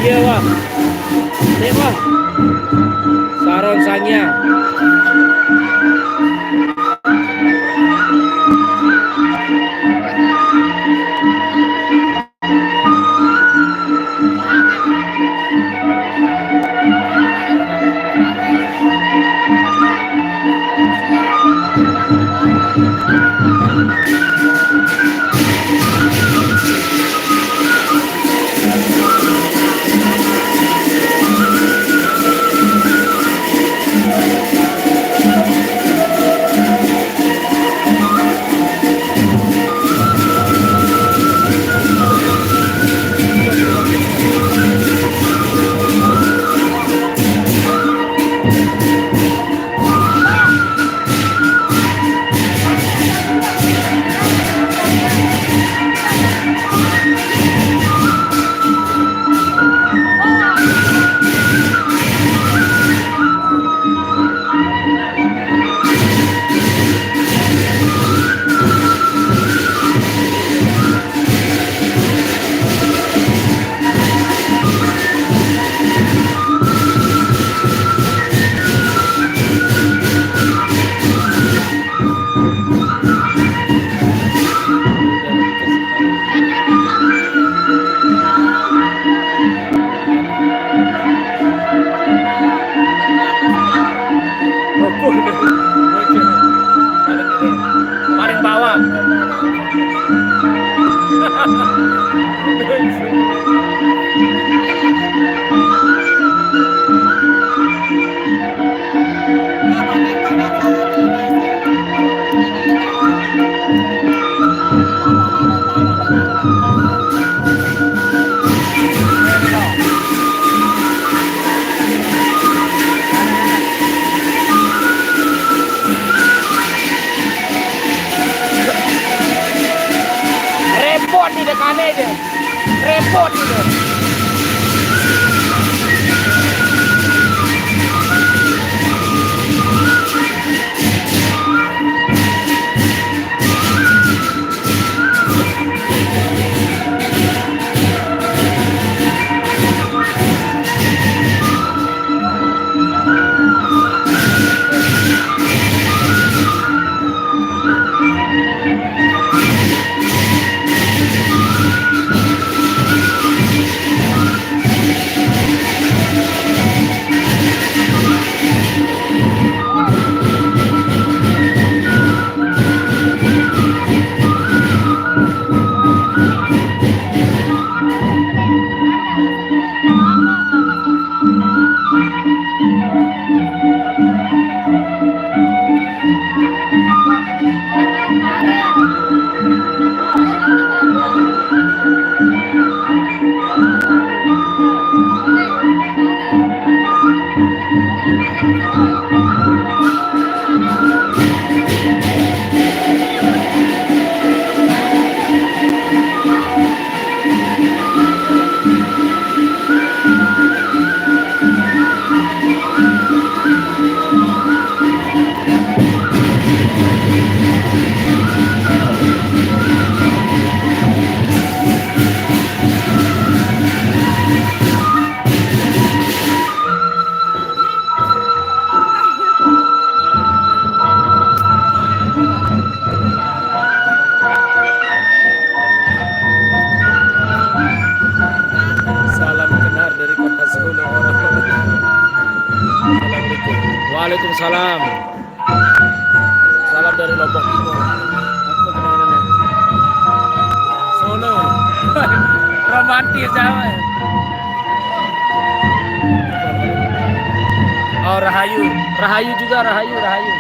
Iya wah, tengok Saron Sangyang. ya. Repot gitu. Salam kenal dari kota Solo. Assalamualaikum. Waalaikumsalam. Salam dari Lombok Timur. Apa namanya? Solo. Romantis sama. Oh, Rahayu. Rahayu juga, Rahayu, Rahayu.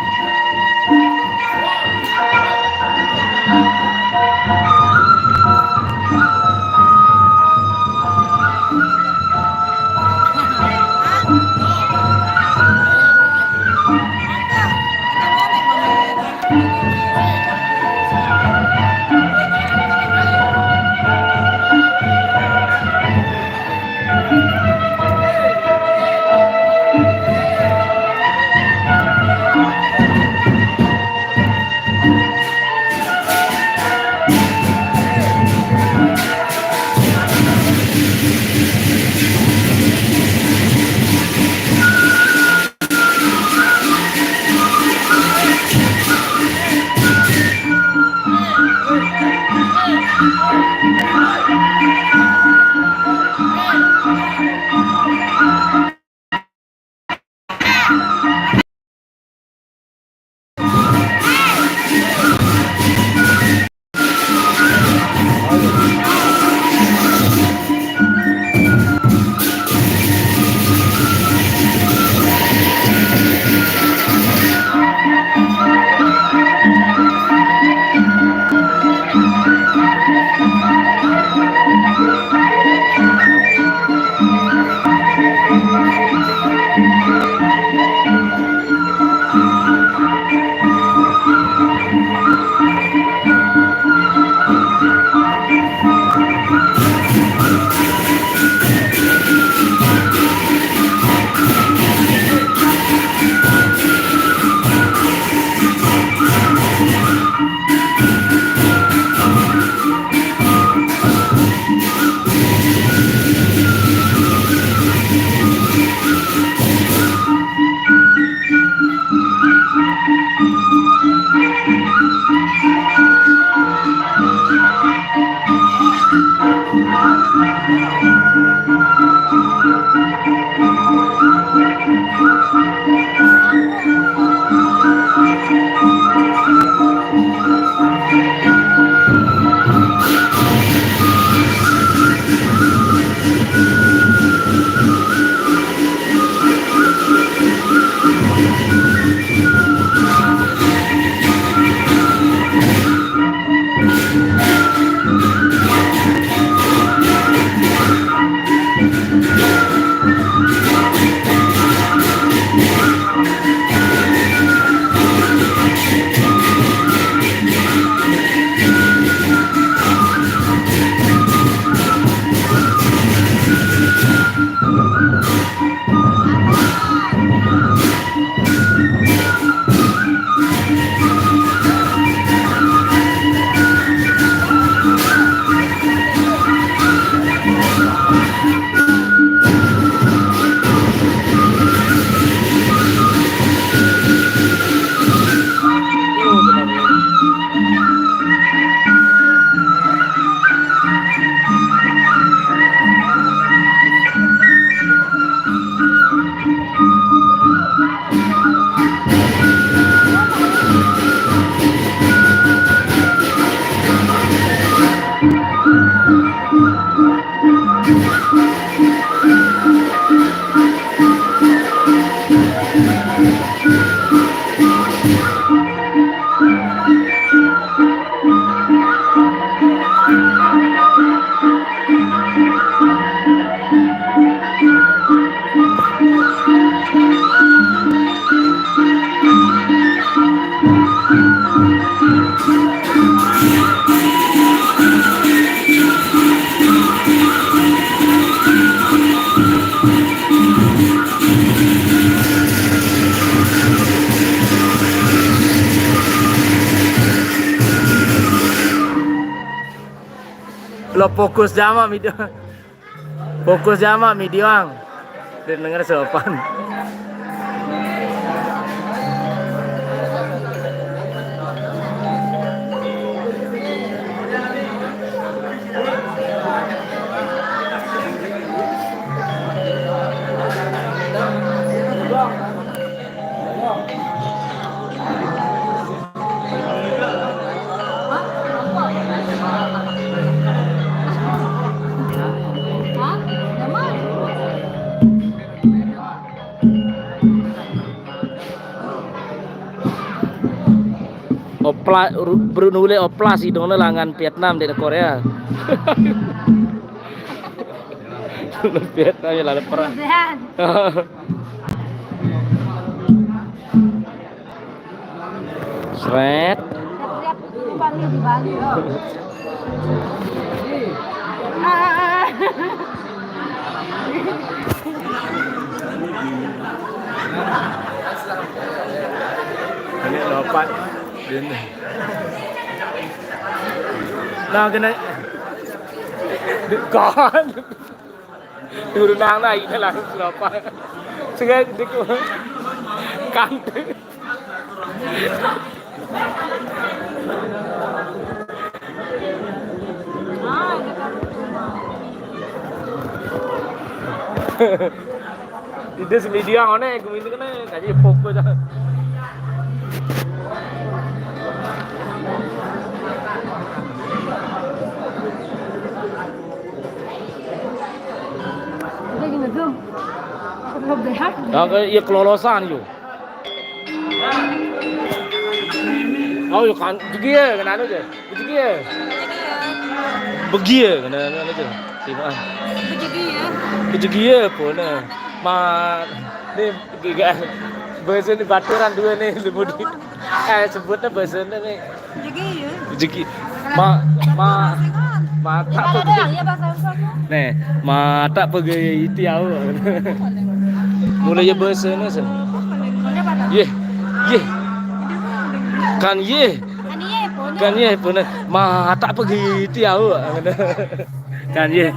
Lo fokus jama video. Fokus jama video ang. Dan denger sopan. Opla Brunule opla sih dong langan Vietnam dari Korea. Vietnam ya lalu perang. Sret. Ini dapat. Nah kena con từ nàng này thế là apa sengaja dik kan itu media aneh gini kan kayak fokus aja. Ya kelolosan yuk. Oh yuk kan, begiye kan anu je, begiye. Begiye kan anu je, sino ah. Begiye pun ma ni giga bahasa ni baturan dua ni lebudi. Sebutnya bahasa ni. Begiye. Ma tak pergi. Nih, ma tak pergi tiaw. Mulai je bahasa ni sen. Ye. Kan ye pun ma tak pergi tiaw. Kan ye.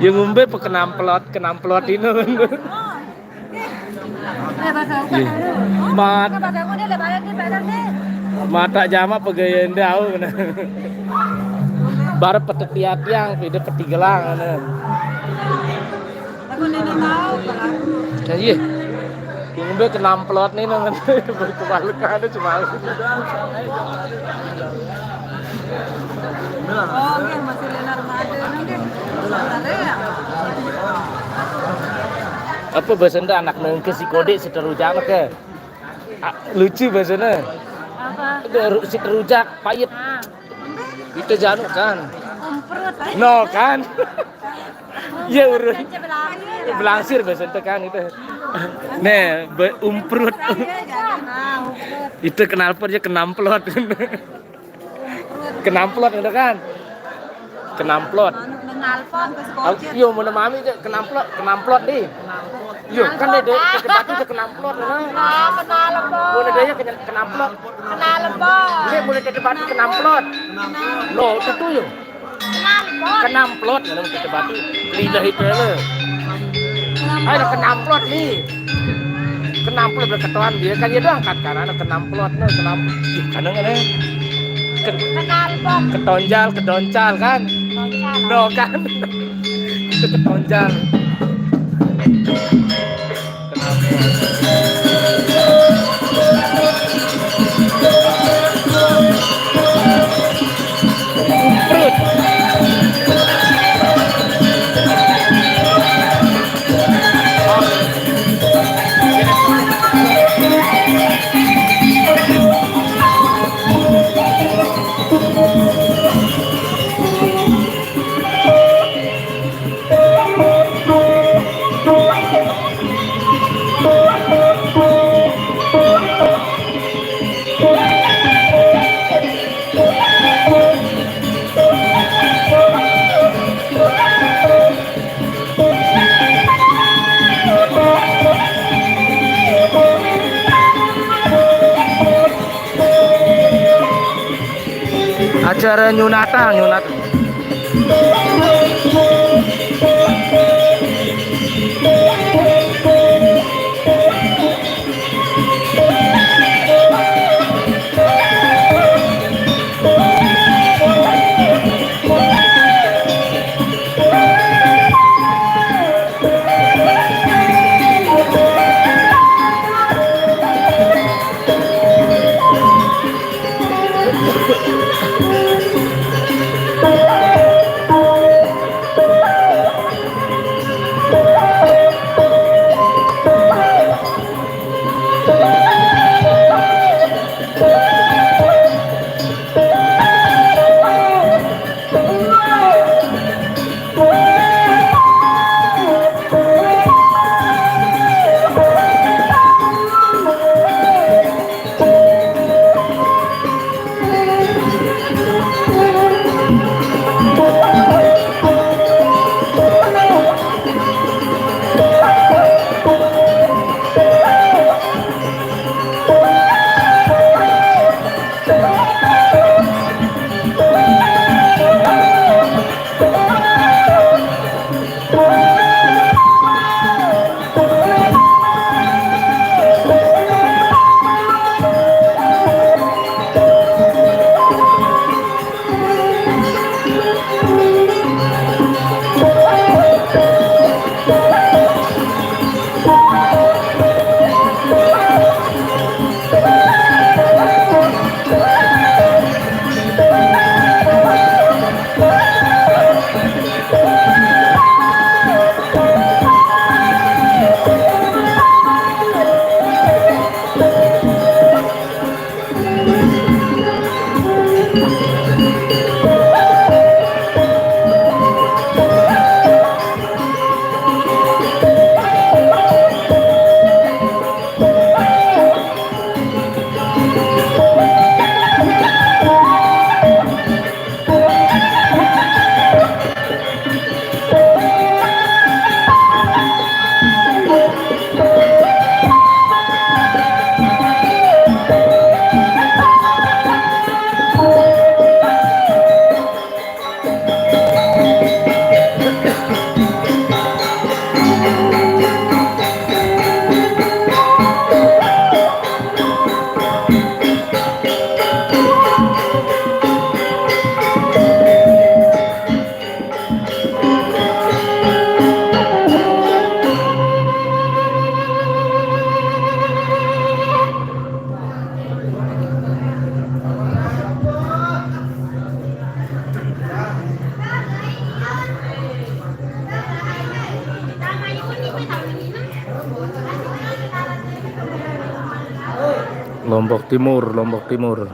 Yang ngumbe kenamplot ini. Mata jama pegawai ndau bar petek tiang pide peti gelang jadi yang be kenamplot nih nang berkebalik ada cuma masih lenar apa bahasa anak nengke si kode seterujak ke lucu bahasanya apa si terujak pahit itu janu kan no kan ya urut belangsir bahasa itu kan itu nih umprut itu knalpotnya kenamplot kenamplot itu kan kenamplot yo mana mami itu kenamplot di yo kan deh batu itu kenamplot mulai dia kenamplot ini mulai dari batu kenamplot no itu yo kenamplot kalau kita batu lidah itu le ayo kenamplot nih kenamplot berketuan dia kan dia doang kan karena kenamplot no kenamplot kadang ada ketonjal kedoncal kan no kan itu ketonjal Cara nyunatang. Lombok Timur.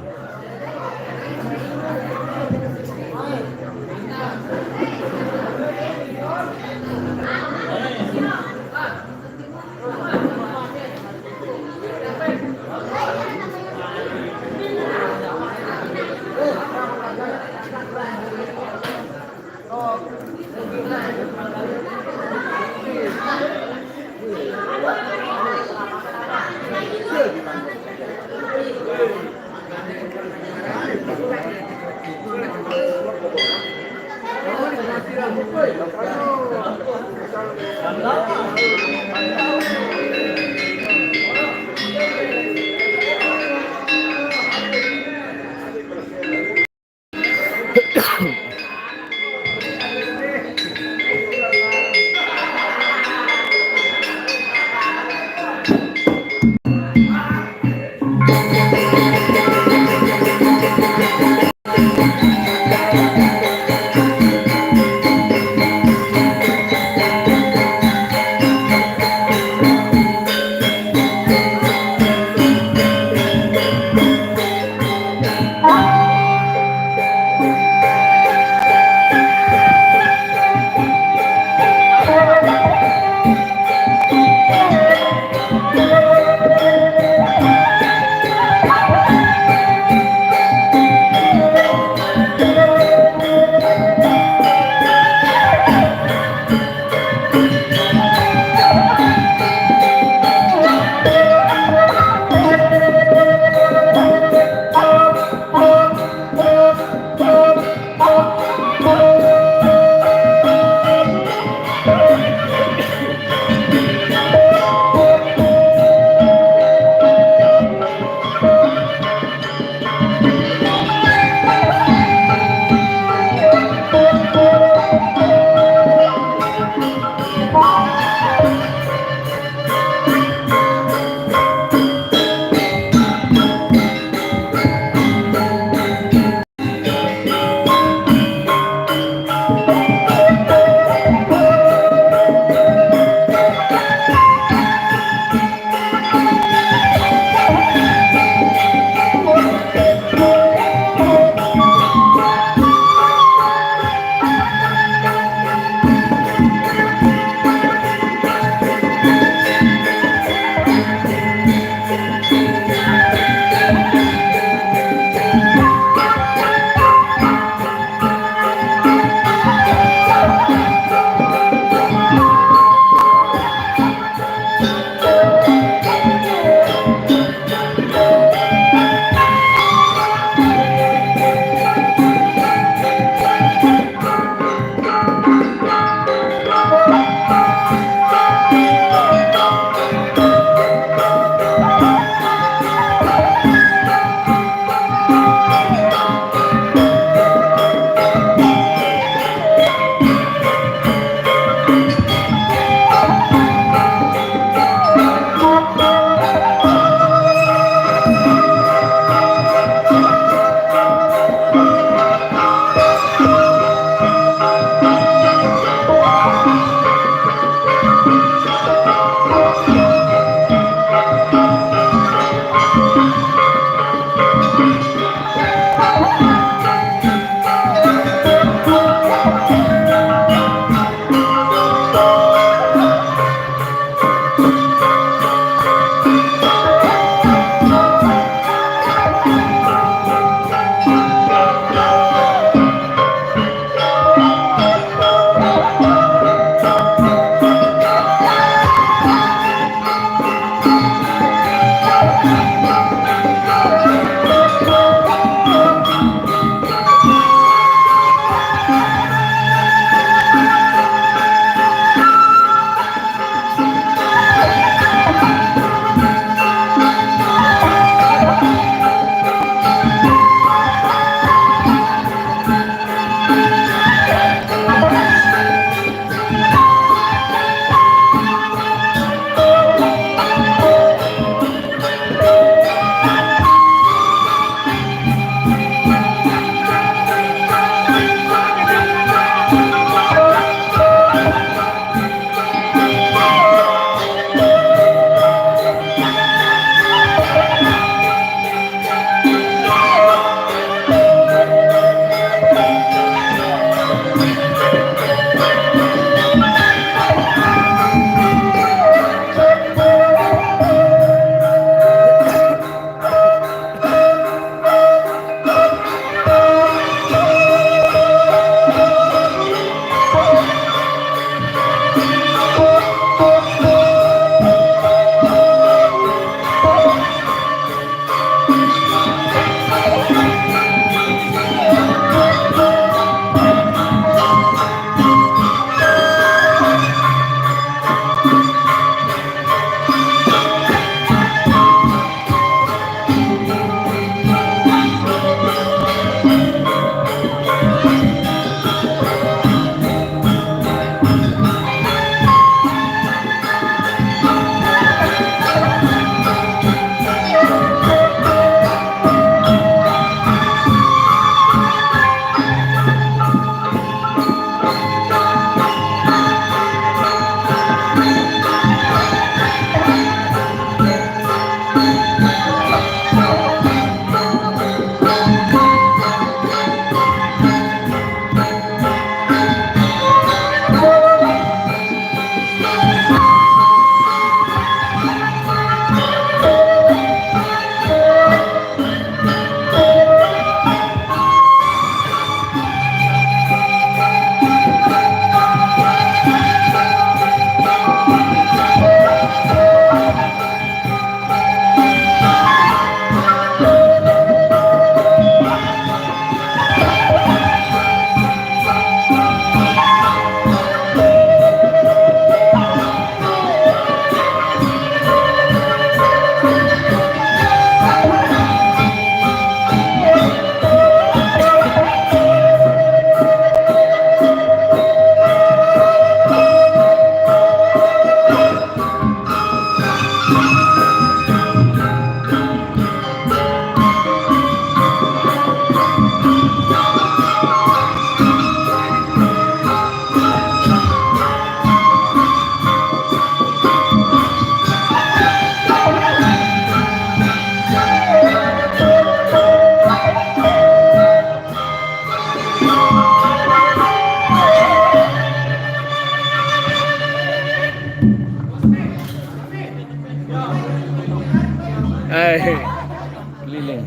Keliling.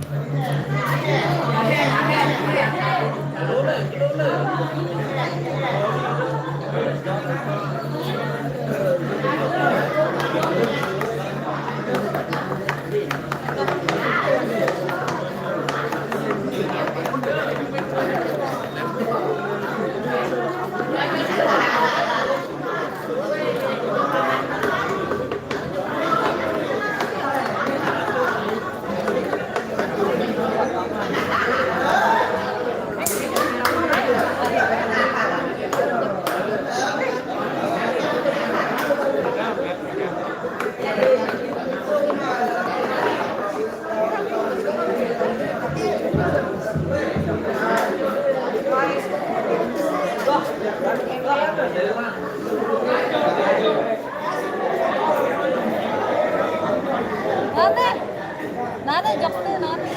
Nanti joknya nanti.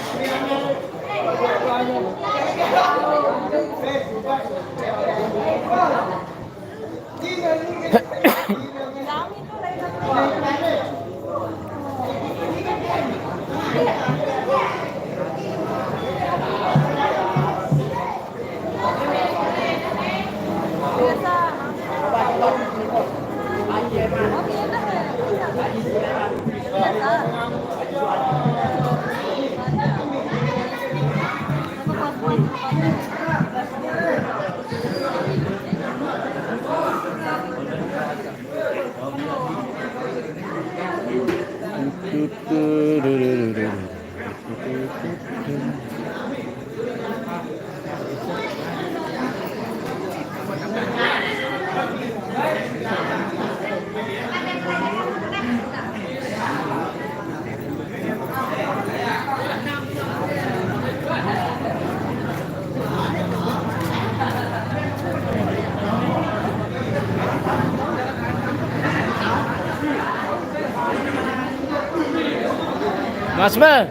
Mas Mel.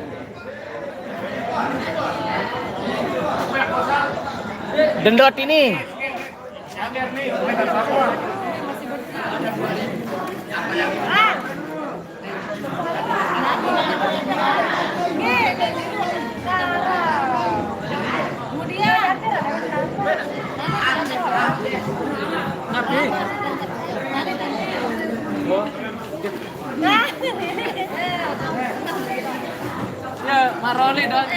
Dendot ini. Ya, maroli dong.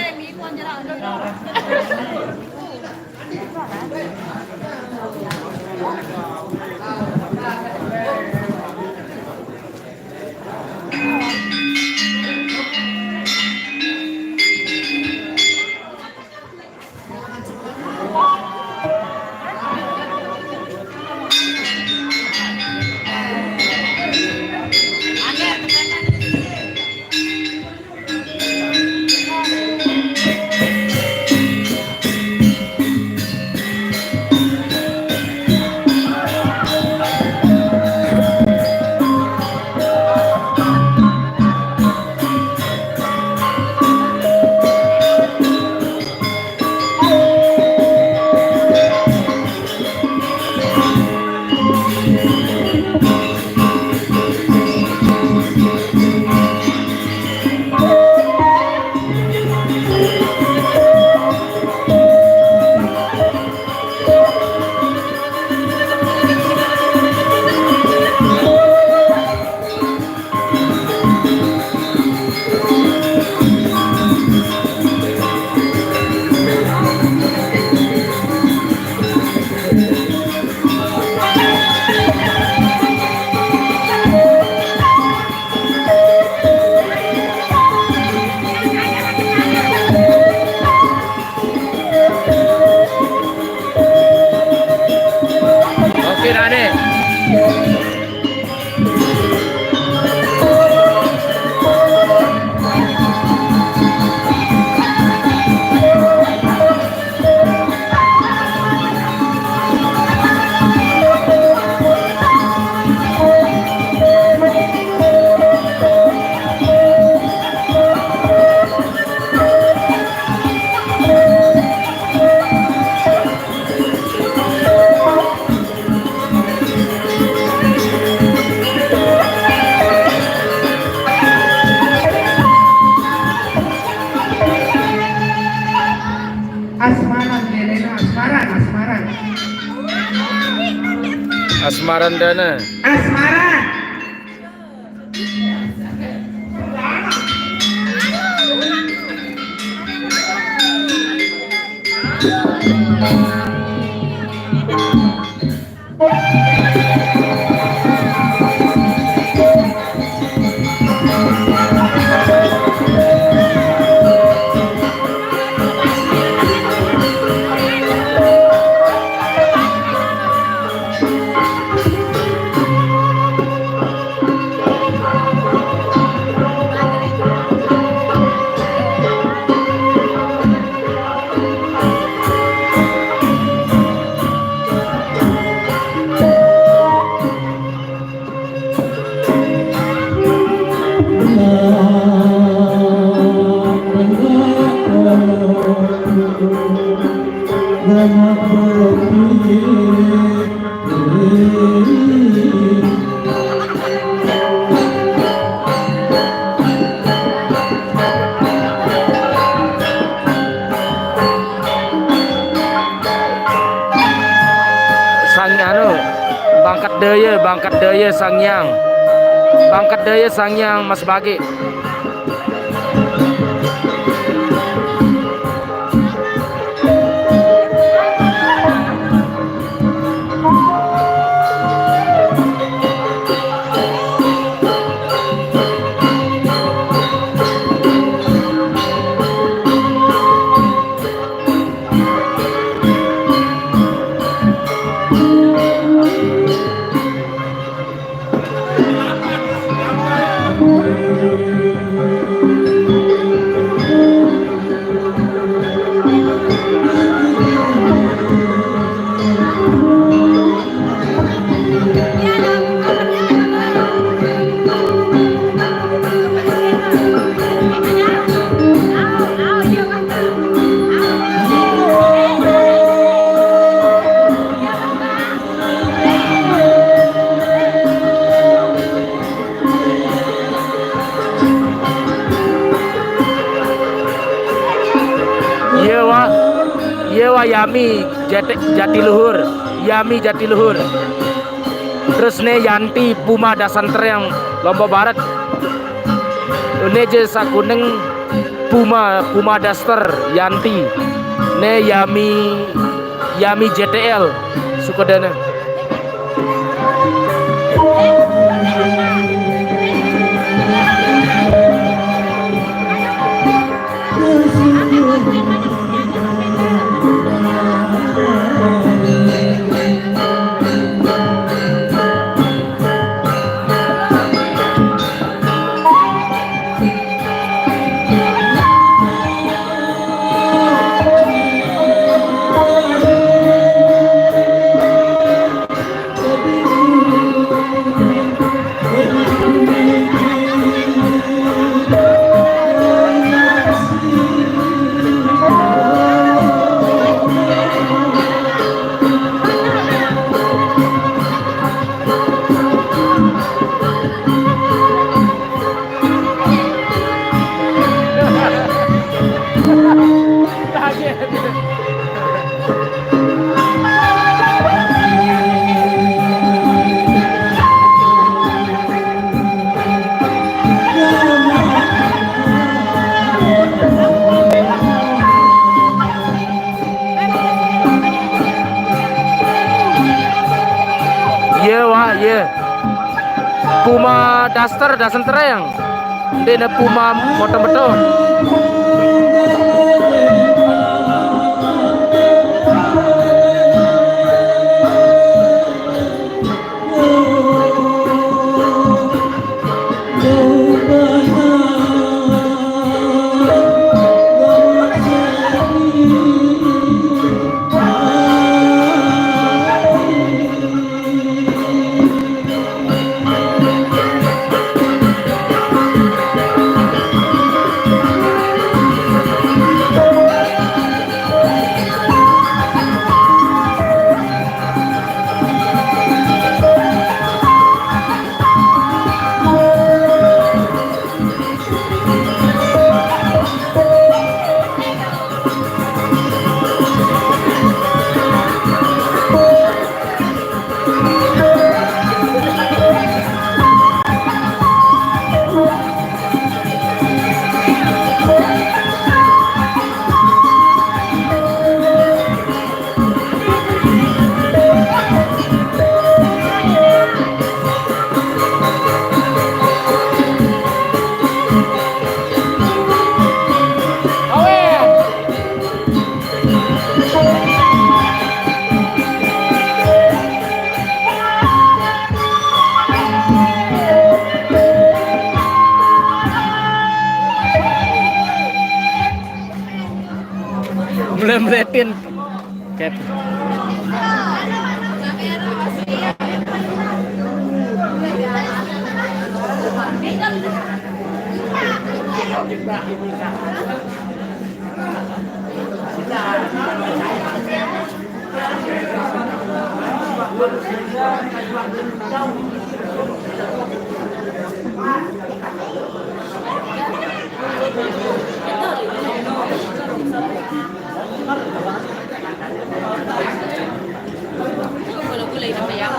Asmarandana. Asmara. Bangkat daya Sangyang. Bangkat daya Sangyang Mas Bagi. Yami Jatiluhur, Yami Jatiluhur. Terus ne Yanti Puma Dasantreng Lombok Barat. Ini je sakuneng Puma Daster Yanti. Ne Yami JTL Sukodana. Puma Daster Dasentreng. Dene Puma moto-moto. Meletin. Cap. Gulay-gulay na ba yan?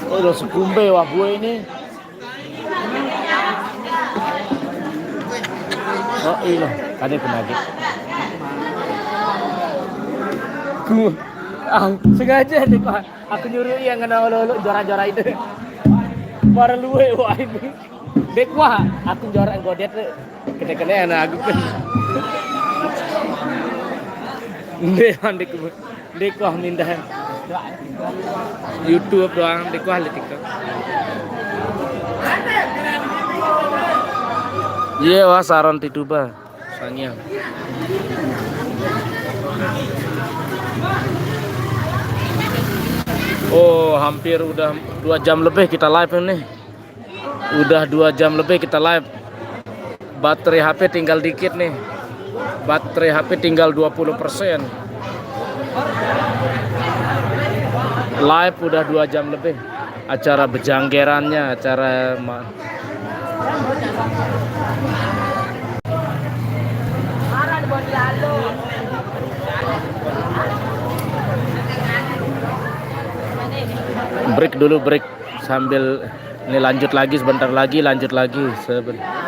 Oh, udah sekumbe wah gue ini. Oh iya, ada penagih. Sengaja deh Pak. Aku nyuruh yang kena olo-olo juara-juara itu. Baru luwe wah ini. Dek wah, aku juara godet deh. Kena-kena anak aku kan. Dek wah mindah. YouTube doang, dek wah TikTok. Iya wah saron tituba. Sanya. Oh, hampir udah 2 jam lebih kita live ini. Udah 2 jam lebih kita live. Baterai HP tinggal dikit nih. Baterai HP tinggal 20%. Live udah 2 jam lebih. Acara bejanggerannya, acara break dulu, break sambil ini lanjut lagi sebentar lagi, lanjut lagi sebentar.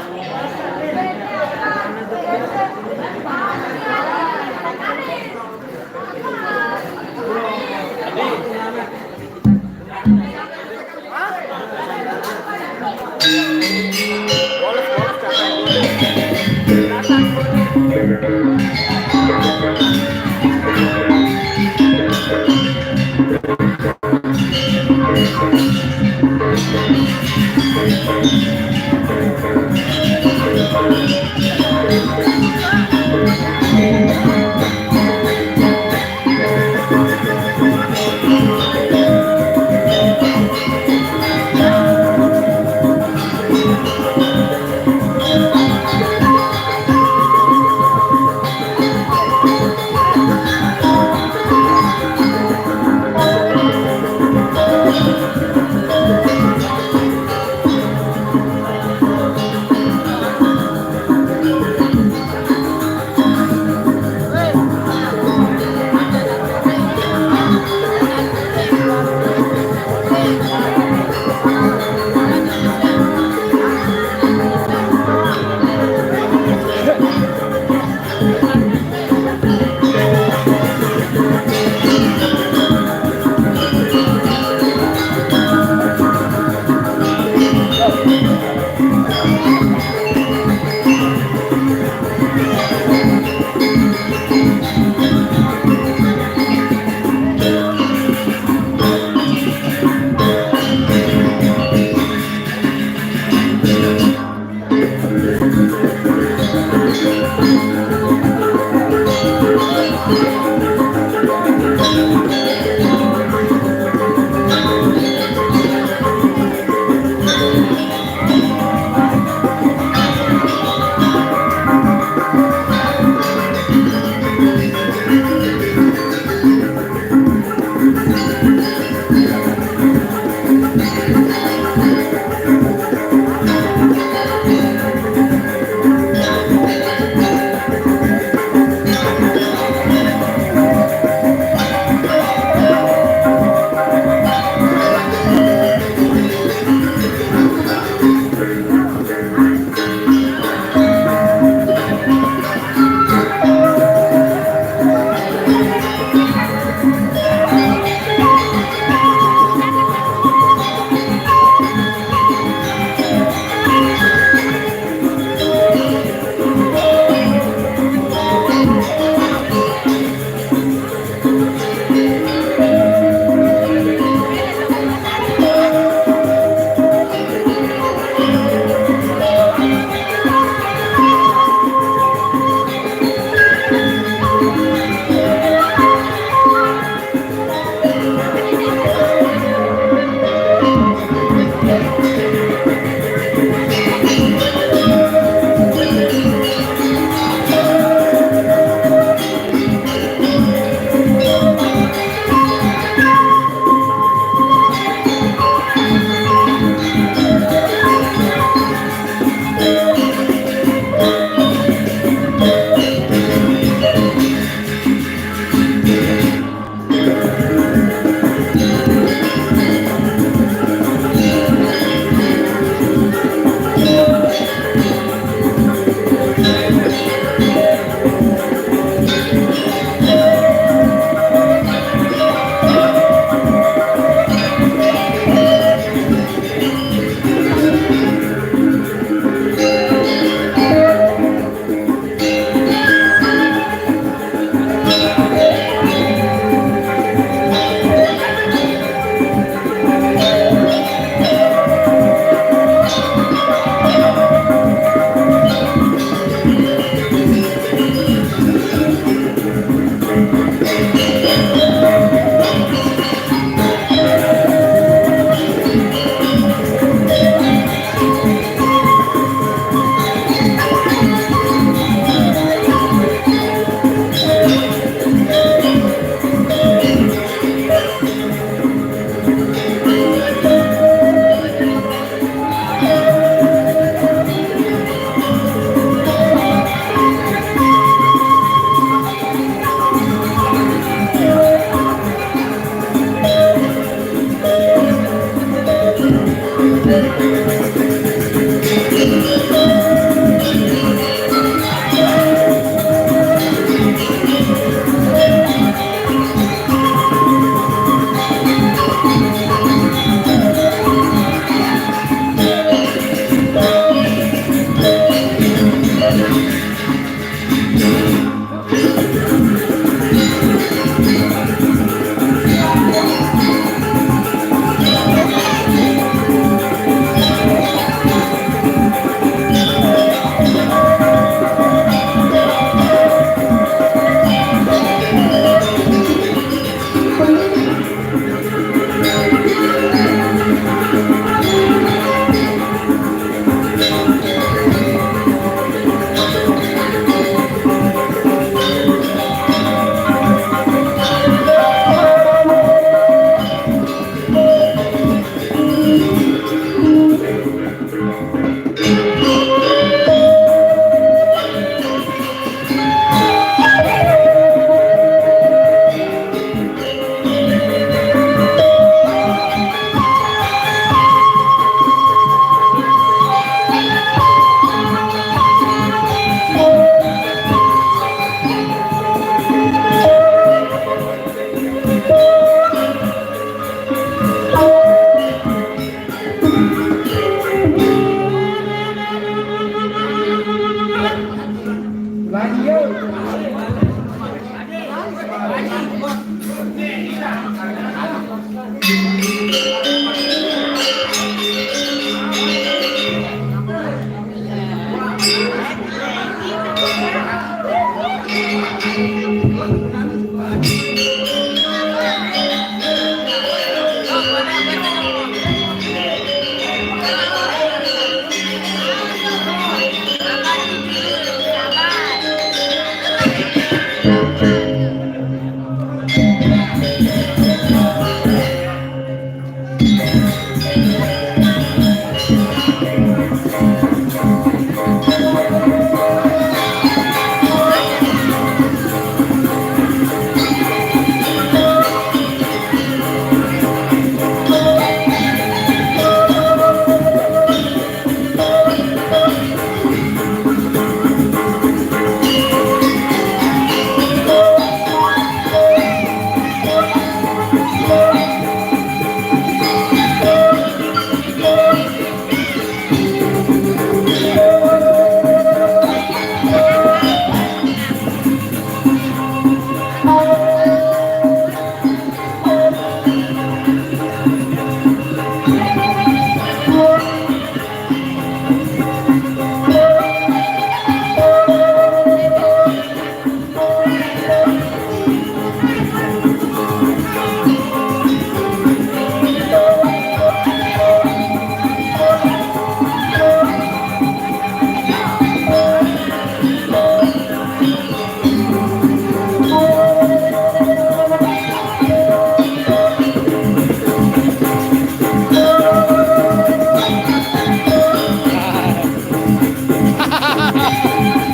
Hahaha.